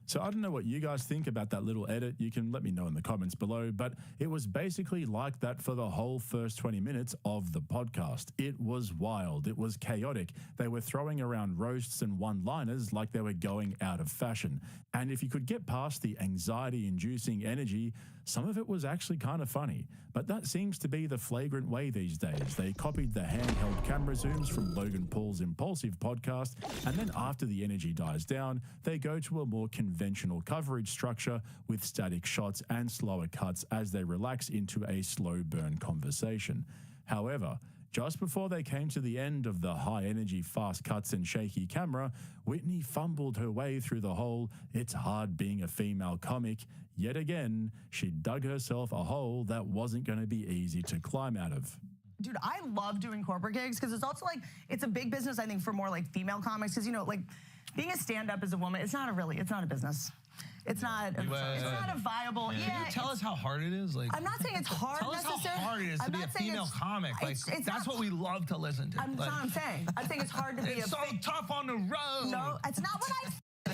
So I don't know what you guys think about that little edit. You can let me know in the comments below, but it was basically like that for the whole first 20 minutes of the podcast. It was wild. It was chaotic. They were throwing around roasts and one-liners like they were going out of fashion. And if you could get past the anxiety-inducing energy, some of it was actually kind of funny. But that seems to be the flagrant way these days. They copied the handheld camera zooms from Logan Paul's Impulsive podcast, and then after the energy dies down, they go to a more conventional coverage structure with static shots and slower cuts as they relax into a slow burn conversation. However, just before they came to the end of the high-energy fast cuts and shaky camera, Whitney fumbled her way through the whole "it's hard being a female comic." Yet again, she dug herself a hole that wasn't going to be easy to climb out of. Dude, I love doing corporate gigs because it's also like, it's a big business, I think, for more like female comics because, you know, like being a stand-up as a woman, it's not a business. It's not a viable. Can you tell us how hard it is? Like, I'm not saying it's hard. Tell us how hard it is to be a female comic. Like, that's what we love to listen to. That's what I'm saying. I think it's hard to be. It's so tough on the road. No, it's not what I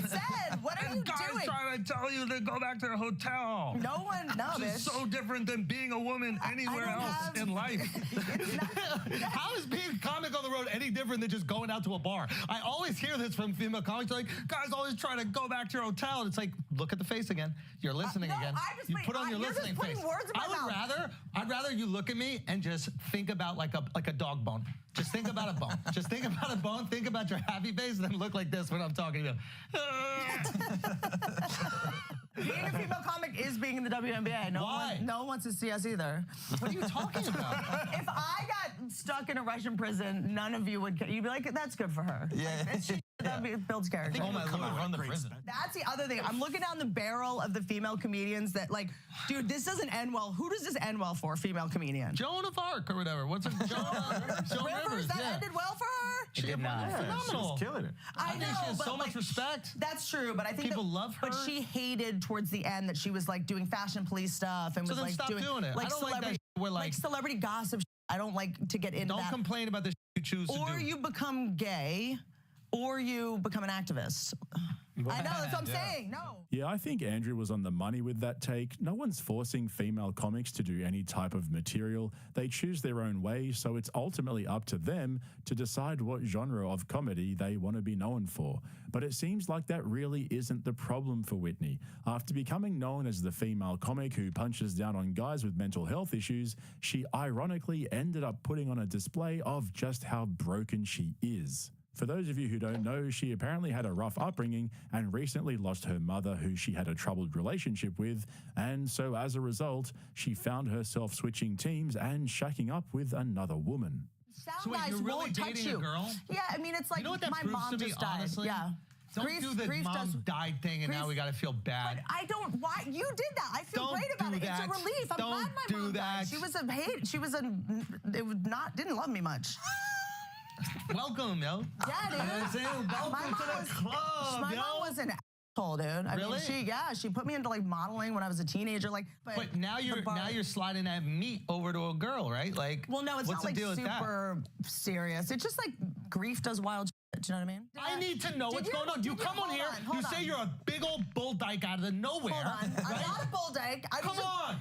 said. What are you guys doing? Trying to tell you to go back to the hotel. No one knows. This is so different than being a woman anywhere else in life. How is being a comic on the road any different than just going out to a bar? I always hear this from female comics. They're like, guys always try to go back to your hotel. And it's like, look at the face again. You're listening again. You put on your listening face. I'd rather you look at me and just think about like a dog bone. Just think about a bone. Just think about a bone. Think about your happy face and then look like this when I'm talking to you. Being a female comic is being in the WNBA. No one wants to see us either. What are you talking about? If I got stuck in a Russian prison, none of you would. You'd be like, "That's good for her." Yeah. That builds character. Oh my Lord, run the prison. That's the other thing. I'm looking down the barrel of the female comedians that, like, dude, this doesn't end well. Who does this end well for? Female comedian. Joan of Arc or whatever. What's it? Joan Rivers. That ended well for her. She did not. Phenomenal. She was killing it. I know. She has but so much respect. That's true, but I think people love her. But she hated towards the end that she was like doing fashion police stuff and so was then like stop doing it. like I don't celebrity, like that. We're like celebrity gossip. I don't like to get into that. Don't complain about the you choose to do. Or you become gay, or you become an activist. I know, that's what I'm saying. No. Yeah, I think Andrew was on the money with that take. No one's forcing female comics to do any type of material. They choose their own way, so it's ultimately up to them to decide what genre of comedy they want to be known for. But it seems like that really isn't the problem for Whitney. After becoming known as the female comic who punches down on guys with mental health issues, she ironically ended up putting on a display of just how broken she is. For those of you who don't know, she apparently had a rough upbringing and recently lost her mother, who she had a troubled relationship with, and so as a result, she found herself switching teams and shacking up with another woman. Sound guys you're really won't touch dating you. A girl? Yeah, I mean, it's like you know what that my proves mom to me, just died. honestly? Yeah. Don't do the mom died thing and now we got to feel bad. But I don't. Why you did that? I feel great about it. It's a relief. I'm glad my mom died. She was a hate. She was a. It was not. Didn't love me much. Welcome, yo. Yeah, dude. You know what I'm saying? Welcome to the club, my mom was an asshole, dude. I really? mean, she put me into like modeling when I was a teenager. Like, but now you're sliding that meat over to a girl, right? Like, well, no, it's what's not the like deal super serious. It's just like grief does wild shit. Do you know what I mean? I need to know what's going on. You come on here, you say you're a big old bull dyke out of the nowhere. Hold on. Right? I'm not a bull dyke. Come on.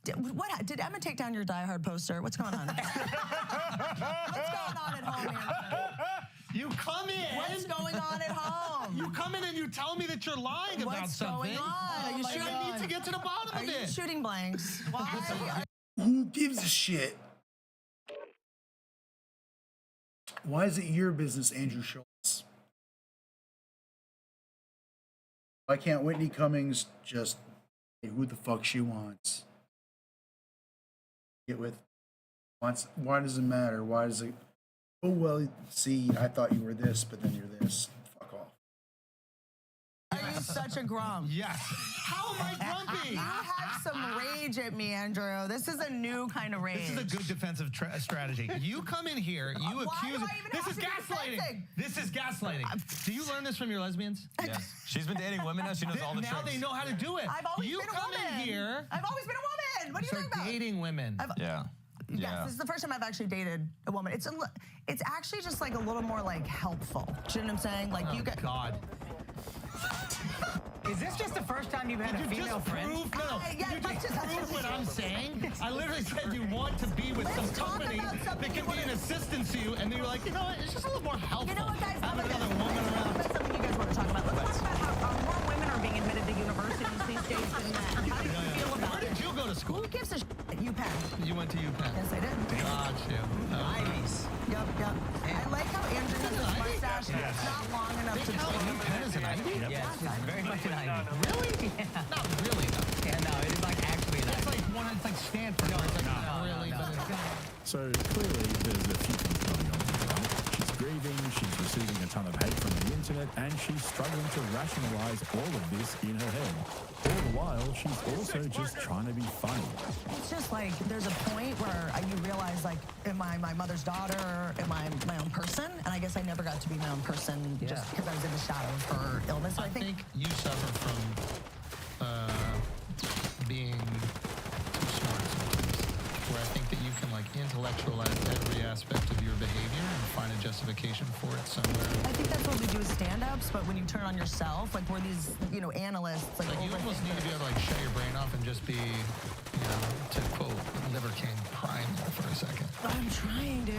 Did Emma take down your Die Hard poster? What's going on? What's going on at home, Andrew? You come in. What's going on at home? You come in and you tell me that you're lying about something. What's going on? Are you shooting? I need to get to the bottom of it. Are you shooting blanks? Why? Who gives a shit? Why is it your business, Andrew Schultz? Why can't Whitney Cummings just say who the fuck she wants? Get with wants. Why does it matter? Why does it? Oh well, see, I thought you were this, but then you're this. Fuck off. Are you such a grump? Yes. How am I grumpy? You have some rage at me, Andrew. This is a new kind of rage. This is a good defensive strategy. You come in here, you accuse. This is gaslighting. This is gaslighting. Do you learn this from your lesbians? Yes. She's been dating women now. She knows all the tricks. Now they know how to do it. I've always been a woman. You come in here. I've always been a woman. What are you talking about? Dating women. Yeah. Yes, this is the first time I've actually dated a woman. It's actually just like a little more like helpful. Do you know what I'm saying? Like you get. God. Is this just the first time you've had a female friend? Did you just prove what I'm saying? I literally said you want to be with some company that can be an assistance to you, and then you're like, you know what? It's just a little more helpful. You know what, guys? Have another woman around. That's something you guys want to talk about. Let's talk about how more women are being admitted to universities these days than men. How do you feel about Where did you go to school? Who gives a shit at UPenn? You went to UPenn. Yes, I did. Got you. Nice. Yep. I like how Andrew has this mustache and it's not long enough to talk. UPenn is an Ivy? Yes, it's very much an Ivy. Really? Yeah. Not really, though. Yeah, no, it is like actually an It's Ivy. like Stanford. No, it's like not really. So clearly there's a few things going on here. She's grieving, she's receiving a ton of hate from the internet, and she's struggling to rationalize all of this in her head. All the while, she's also just trying to be funny. It's just like there's a point where you realize, like, am I my mother's daughter? Or am I my own person? And I guess I never got to be my own person just because I was in the shadow of her illness. So I think you suffer from being too smart sometimes, where I think that you can like intellectualize every aspect of your behavior and find a justification for it somewhere. I think that's what we do with stand-ups, but when you turn on yourself, like we're these, analysts. Like you almost need to be able to like shut your brain off and just be, to quote Liver King, crying there for a second. I'm trying, dude.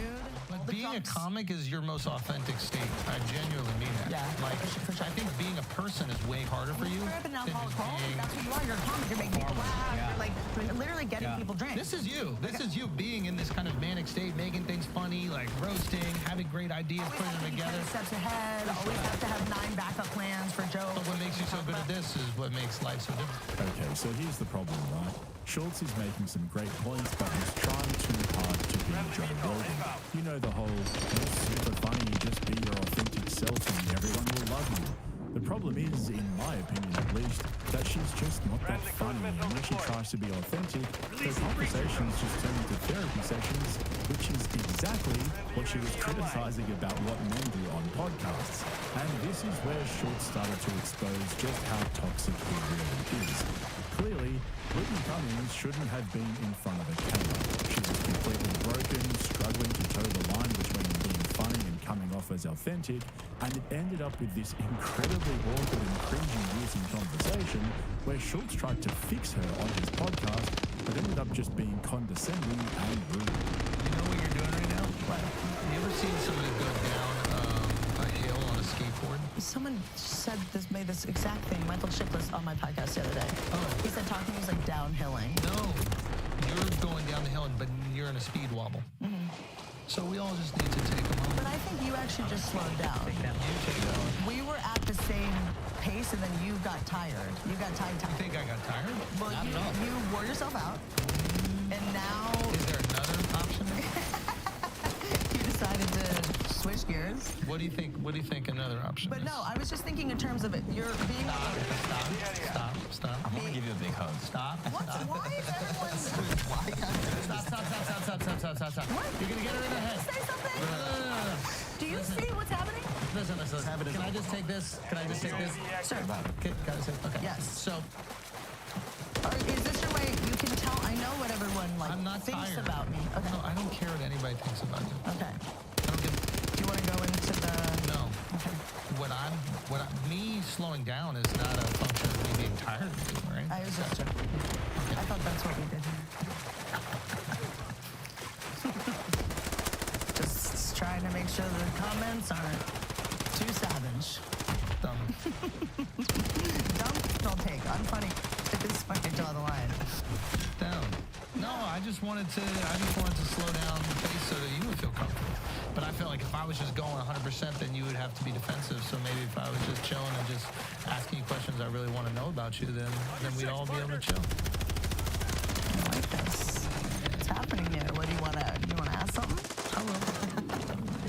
But being a comic is your most authentic state. I genuinely mean that. Yeah. Like, I think being a person is way harder for you. You're an alcoholic. That's what you are. You're a comic. You're making people laugh. Yeah. You're like literally getting people drinks. This is you. This is you being in this kind of manic state, making things funny, like roasting, having great ideas, putting them together. Steps ahead. Always have to have 9 backup plans for jokes. But what makes you so good at this is what makes life so different. Okay, so here's the problem, right? Schultz is making some great points, but he's trying too hard to be Joe Rogan. You know the whole, you're super funny, just be your authentic self and everyone will love you. The problem is, in my opinion at least, that she's just not that funny, and when she tries to be authentic, her conversations just turn into therapy sessions, which is exactly what she was criticizing about what men do on podcasts. And this is where Schultz started to expose just how toxic he really is. Clearly, Whitney Cummings shouldn't have been in front of a camera. She was completely broken, struggling to toe the line between being funny and coming off as authentic, and it ended up with this incredibly awkward and cringy-inducing conversation where Schultz tried to fix her on his podcast, but ended up just being condescending and rude. You know what you're doing right now? What? You ever seen somebody go down a hill on a skateboard? Someone made this exact thing, Michael Chiklis, on my podcast the other day. Oh. He said talking was like downhilling. No, you're going down the hill, but you're in a speed wobble. Mm-hmm. So we all just need to take a moment. But I think you actually just slowed down. We were at the same pace, and then you got tired. You got tired. You think I got tired? Well, Not at all. You wore yourself out, and now is there another option? You decided to switch gears. What do you think? What do you think another option But is? no, I was just thinking in terms of it. You're being. Stop. I'm gonna give you a big hug. Stop. Why is everyone? Stop. What? You're gonna get her in the head. Say something. No. Do you see what's happening? Listen. Can I just take this? Sure. Okay, okay. Yes. So, is this your way? You can tell. I know what everyone I'm not thinks tired. about me. Okay. No, I don't care what anybody thinks about you. Okay. I don't give. Do you want to go into the? No. Okay. Me slowing down is not a function of me being tired of you, right? I was just joking. I thought that's what we did here. Just trying to make sure the comments aren't too savage. Dumb. Dumb, don't take. Unfunny. It's funny, draw the line. Down. No, I just wanted to slow down the pace so that you would feel comfortable. But I felt like if I was just going 100%, then you would have to be defensive. So maybe if I was just chilling and just asking you questions I really want to know about you, then we'd all be able to chill. I like this. What's happening here? What do you want to ask something? I will.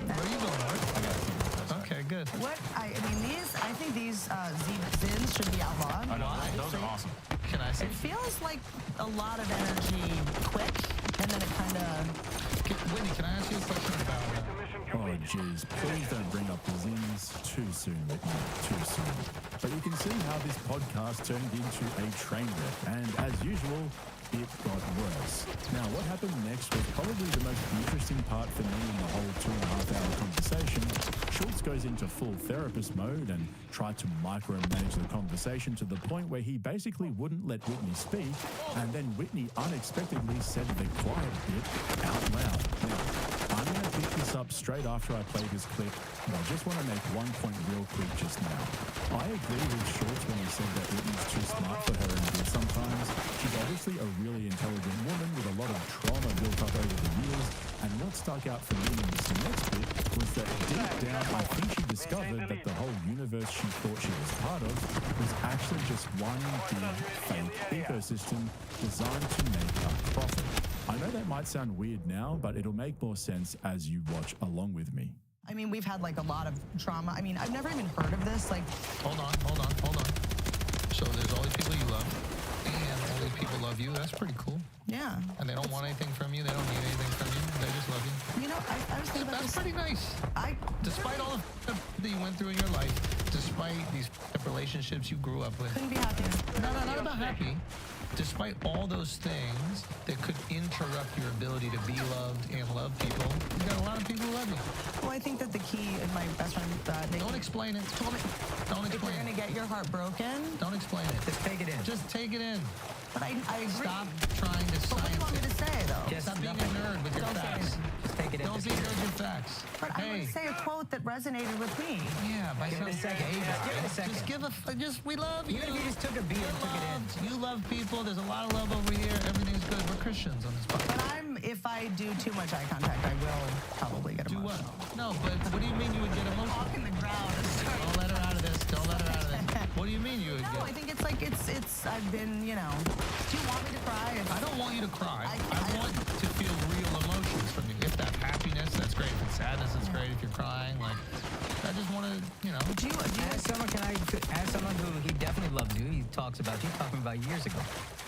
Where are you going, Mark? Okay, good. I think these zins should be outlawed. I know, those are awesome. Can I say? It feels like a lot of energy quick, and then it kind of... Whitney, can I ask you a question about... Oh, jeez, please don't bring up the zins too soon, Whitney, too soon. But you can see how this podcast turned into a train wreck, and as usual, it got worse. Now, what happened next was probably the most interesting part for me in the whole 2.5-hour conversation. Schultz goes into full therapist mode and tried to micromanage the conversation to the point where he basically wouldn't let Whitney speak, and then Whitney unexpectedly said the quiet bit out loud. Now, I'm going to pick this up straight after I play this clip, but I just want to make one point real quick just now. I agree with Schultz when he said that Whitney's too smart for her and good sometimes. She's obviously a really intelligent woman with a lot of trauma built up over the years, and what stuck out for me in this next bit was that deep down I think she discovered that the whole universe she thought she was part of was actually just one big fake ecosystem designed to make a profit. I know that might sound weird now, but it'll make more sense as you watch along with me. I mean, we've had like a lot of trauma. I mean, I've never even heard of this. Like, Hold on. So there's all these people you love. people love you. That's pretty cool. Yeah. And they don't want anything from you. They don't need anything from you. They just love you. You know, I was thinking about That's this. pretty nice. Despite all the that you went through in your life, despite these relationships you grew up with. Couldn't be happier. No, not about happy. Despite all those things that could interrupt your ability to be loved and love people, you got a lot of people who love you. Well, I think that the key, and my best friend, Don't explain it. told me, Don't if explain you're it. gonna get your heart broken, Don't explain it. Just take it in. Just take it in. but I agree. Stop trying to But what do you science want me it. to say, though? Just Stop being a nothing. nerd with your Don't say facts. anything. Just take it in. Don't be a nerd with your facts. But I want to say a quote that resonated with me. Yeah, by Give it a some second. gay Just give it a guy. second. Just give we love you. Even if you just took a beat and took it in. You love people. There's a lot of love over here. Everything's good. We're Christians on this podcast. But if I do too much eye contact, I will probably get Do emotional. what? No, but what do you mean you would get emotional? Walking the ground. Don't let her out of this. Don't let her out of this. What do you mean you would No, I get? think it's like, I've been, do you want me to cry? I don't want you to cry. I want to feel real emotions from you. If that's happiness, that's great. If it's sadness, that's great. If you're crying, like, I just want to, Do you As someone who he definitely loves you, he talks about years ago.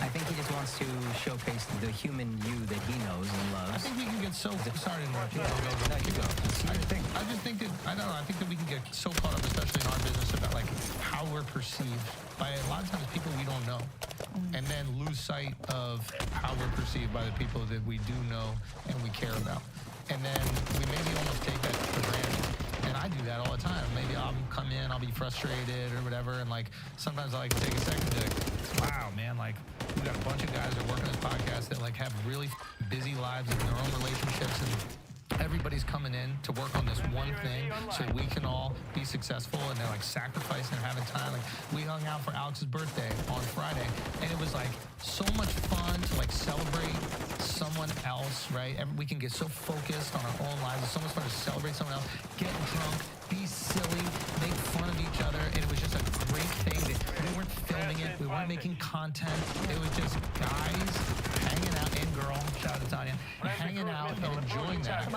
I think he just wants to showcase the human you that he knows and loves. I think we can get so sorry to interrupt you. No, you go. I just think that I don't know. I think that we can get so caught up, especially in our business, about like how we're perceived by a lot of times people we don't know, and then lose sight of how we're perceived by the people that we do know and we care about, and then we maybe almost take that for granted. And I do that all the time. Maybe I'll come in, I'll be frustrated or whatever, and like sometimes I like to take a second to be like, wow, man, like we got a bunch of guys that work on this podcast that like have really busy lives in their own relationships, and everybody's coming in to work on this one thing so we can all be successful, and they're like sacrificing and having time. Like we hung out for Alex's birthday on Friday, and it was like so much fun to like celebrate someone else, right? We can get so focused on our own lives. It's so much fun to celebrate someone else, get drunk, be silly, make fun of each other, and it was just a great thing that we weren't filming it, we weren't making content. It was just guys hanging out, and girl, shout out to Tanya, hanging out and enjoying that.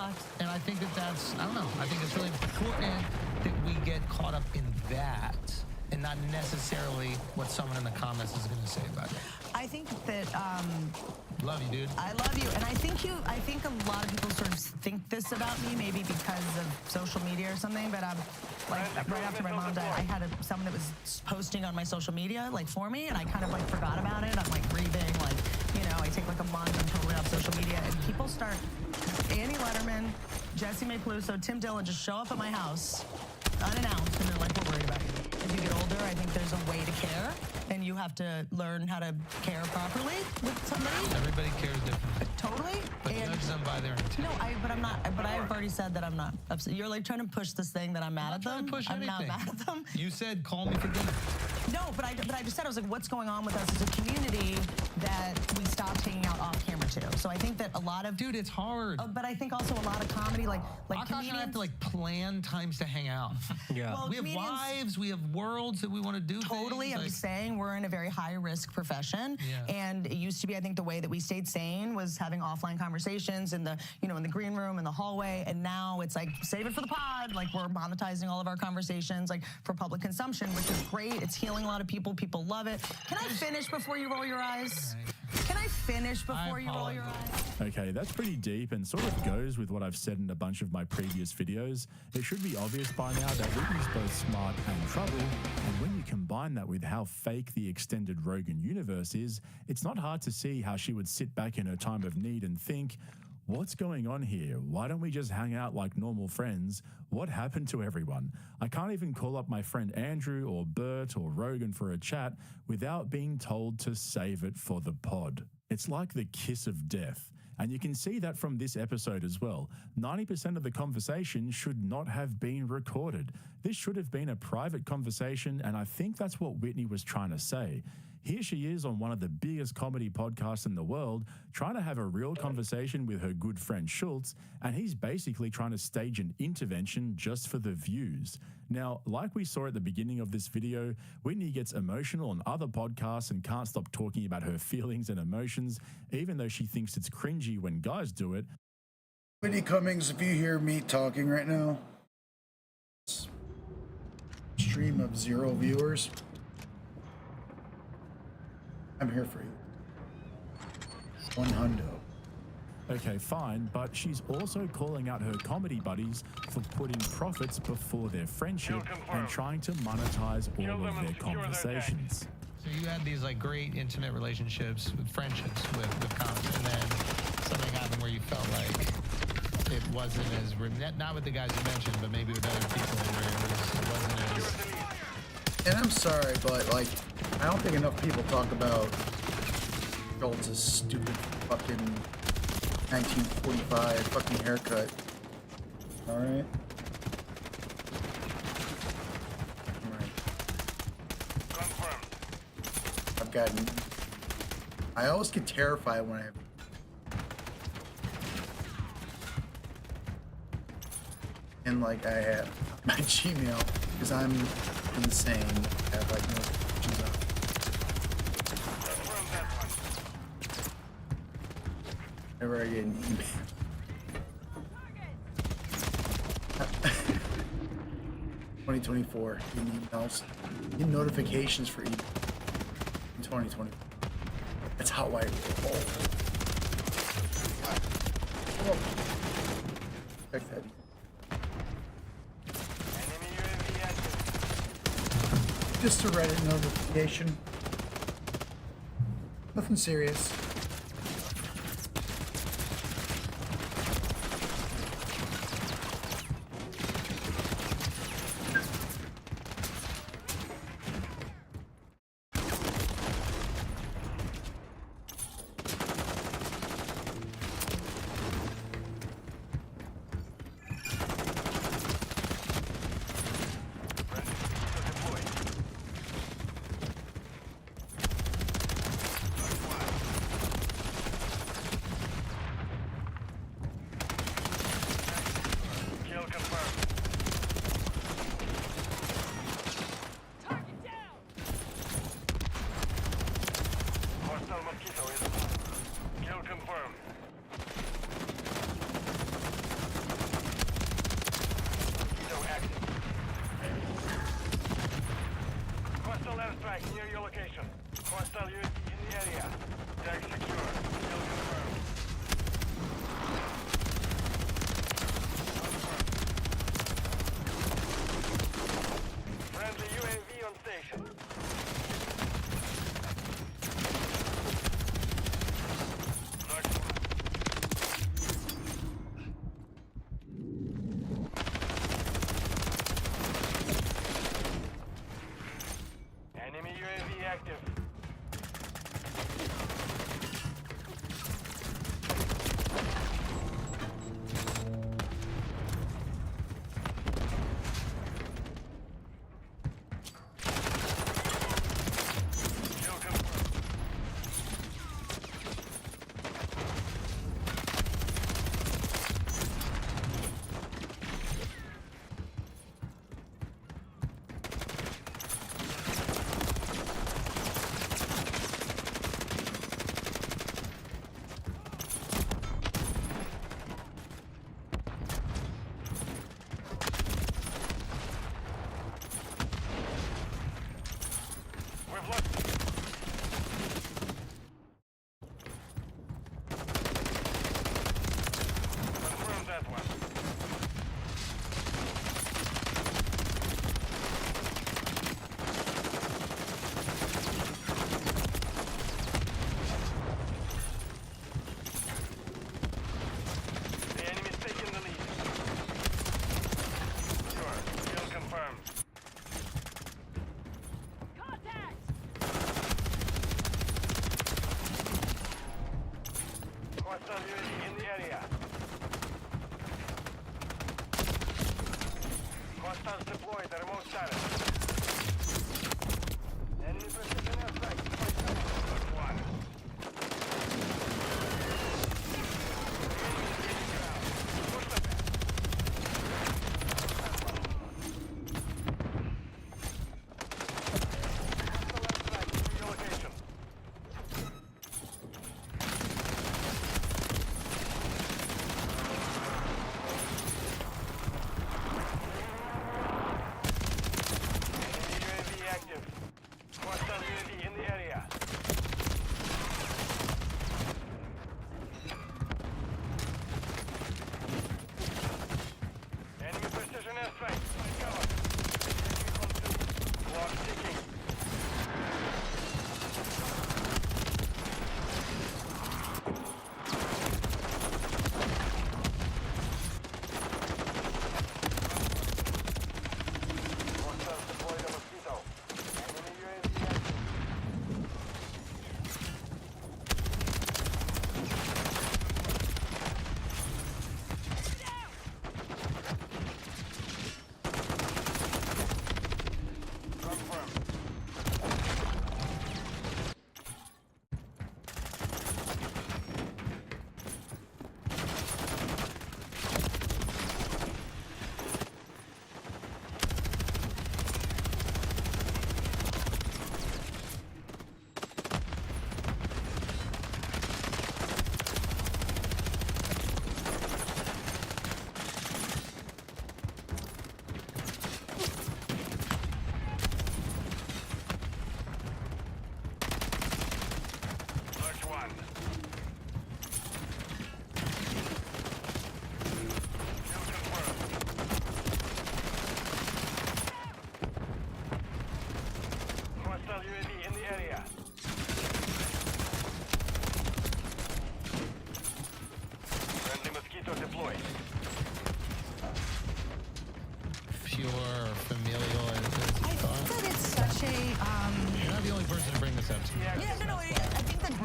And I think that's, I don't know, I think it's really important that we get caught up in that and not necessarily what someone in the comments is going to say about it. I think that Love you, dude. I love you, and I think a lot of people sort of think this about me, maybe because of social media or something. But like right after my mom died, I had someone that was posting on my social media like for me, and I kind of like forgot about it. I'm like grieving, like I take like a month. I'm totally off social media, and people start. Annie Letterman, Jesse May Peluso, Tim Dillon just show up at my house unannounced, and they're like, "We're worried about you." As you get older, I think there's a way to care, and you have to learn how to care properly with somebody. Everybody cares differently. Totally. But judge them by their intent. No, but I'm not. But I've already said that I'm not upset. You're like trying to push this thing that I'm mad at them. Push I'm anything. not mad at them. You said call me for dinner. No, but I just said, I was like, what's going on with us as a community that we stopped hanging out off camera too? So I think that a lot of it's hard. But I think also a lot of comedy, like Akash and I have to like plan times to hang out. Yeah. Well, we have lives, we have worlds that we want to do. Totally, things, I'm just saying we're in a very high risk profession, and it used to be, I think, the way that we stayed sane was having offline conversations in the, in the green room, in the hallway, and now it's like save it for the pod. Like we're monetizing all of our conversations, like for public consumption, which is great. It's healing a lot of people. People love it. Can I finish before you roll your eyes? Can I finish before you roll your eyes? Okay, that's pretty deep and sort of goes with what I've said in a bunch of my previous videos. It should be obvious by now that Whitney's both smart and trouble, and when you combine that with how fake the extended Rogan universe is, it's not hard to see how she would sit back in her time of need and think, what's going on here? Why don't we just hang out like normal friends? What happened to everyone? I can't even call up my friend Andrew or Bert or Rogan for a chat without being told to save it for the pod. It's like the kiss of death. And you can see that from this episode as well. 90% of the conversation should not have been recorded. This should have been a private conversation, and I think that's what Whitney was trying to say. Here she is on one of the biggest comedy podcasts in the world, trying to have a real conversation with her good friend Schultz, and he's basically trying to stage an intervention just for the views. Now, like we saw at the beginning of this video, Whitney gets emotional on other podcasts and can't stop talking about her feelings and emotions, even though she thinks it's cringy when guys do it. Whitney Cummings, if you hear me talking right now, stream of 0 viewers, I'm here for you. One hundo. Okay, fine, but she's also calling out her comedy buddies for putting profits before their friendship and trying to monetize all of their conversations. So you had these like great intimate relationships, with friendships with comics, and then something happened where you felt like it wasn't as not with the guys you mentioned, but maybe with other people where it wasn't as. And I'm sorry, but like, I don't think enough people talk about Schultz's stupid fucking 1945 fucking haircut. All right. I always get terrified when I have my Gmail because I'm insane. I have like notifications on. Whenever I get an email. 2024 emails, get notifications for email. 2020. That's how I roll. Oh. Check that. Just a Reddit notification. Nothing serious.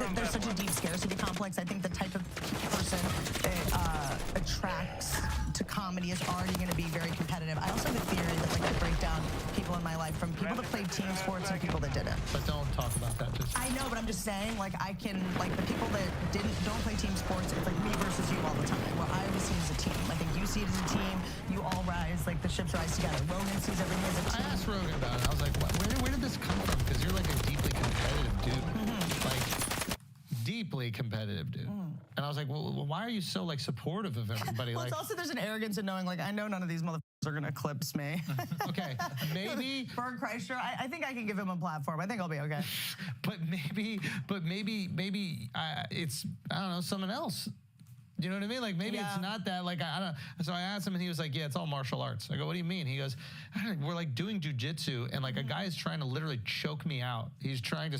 that there's such a deep scarcity complex. I think the type of person that attracts to comedy is already going to be very competitive. I also have a theory that like I break down people in my life from people that played team sports and people that didn't. But don't talk about that. Just I know, but I'm just saying, like I can, like the people that don't play team sports, it's like me versus you all the time. Where I always see it as a team. I think you see it as a team. You all rise, like the ships rise together. Rogan sees everything as a team. I asked Rogan about it. I was like, where did this come from? Because you're like a deeply competitive dude. Like, deeply competitive dude. And I was like, well, why are you so like supportive of everybody? Well, like, it's also there's an arrogance in knowing, like, I know none of these motherfuckers are gonna eclipse me. okay, maybe Berg Kreischer, I think I can give him a platform. I think I'll be okay. but maybe it's, I don't know, someone else. You know what I mean? Like maybe it's not that. Like I don't. So I asked him, and he was like, "Yeah, it's all martial arts." I go, "What do you mean?" He goes, "We're like doing jujitsu, and like a guy is trying to literally choke me out. He's trying to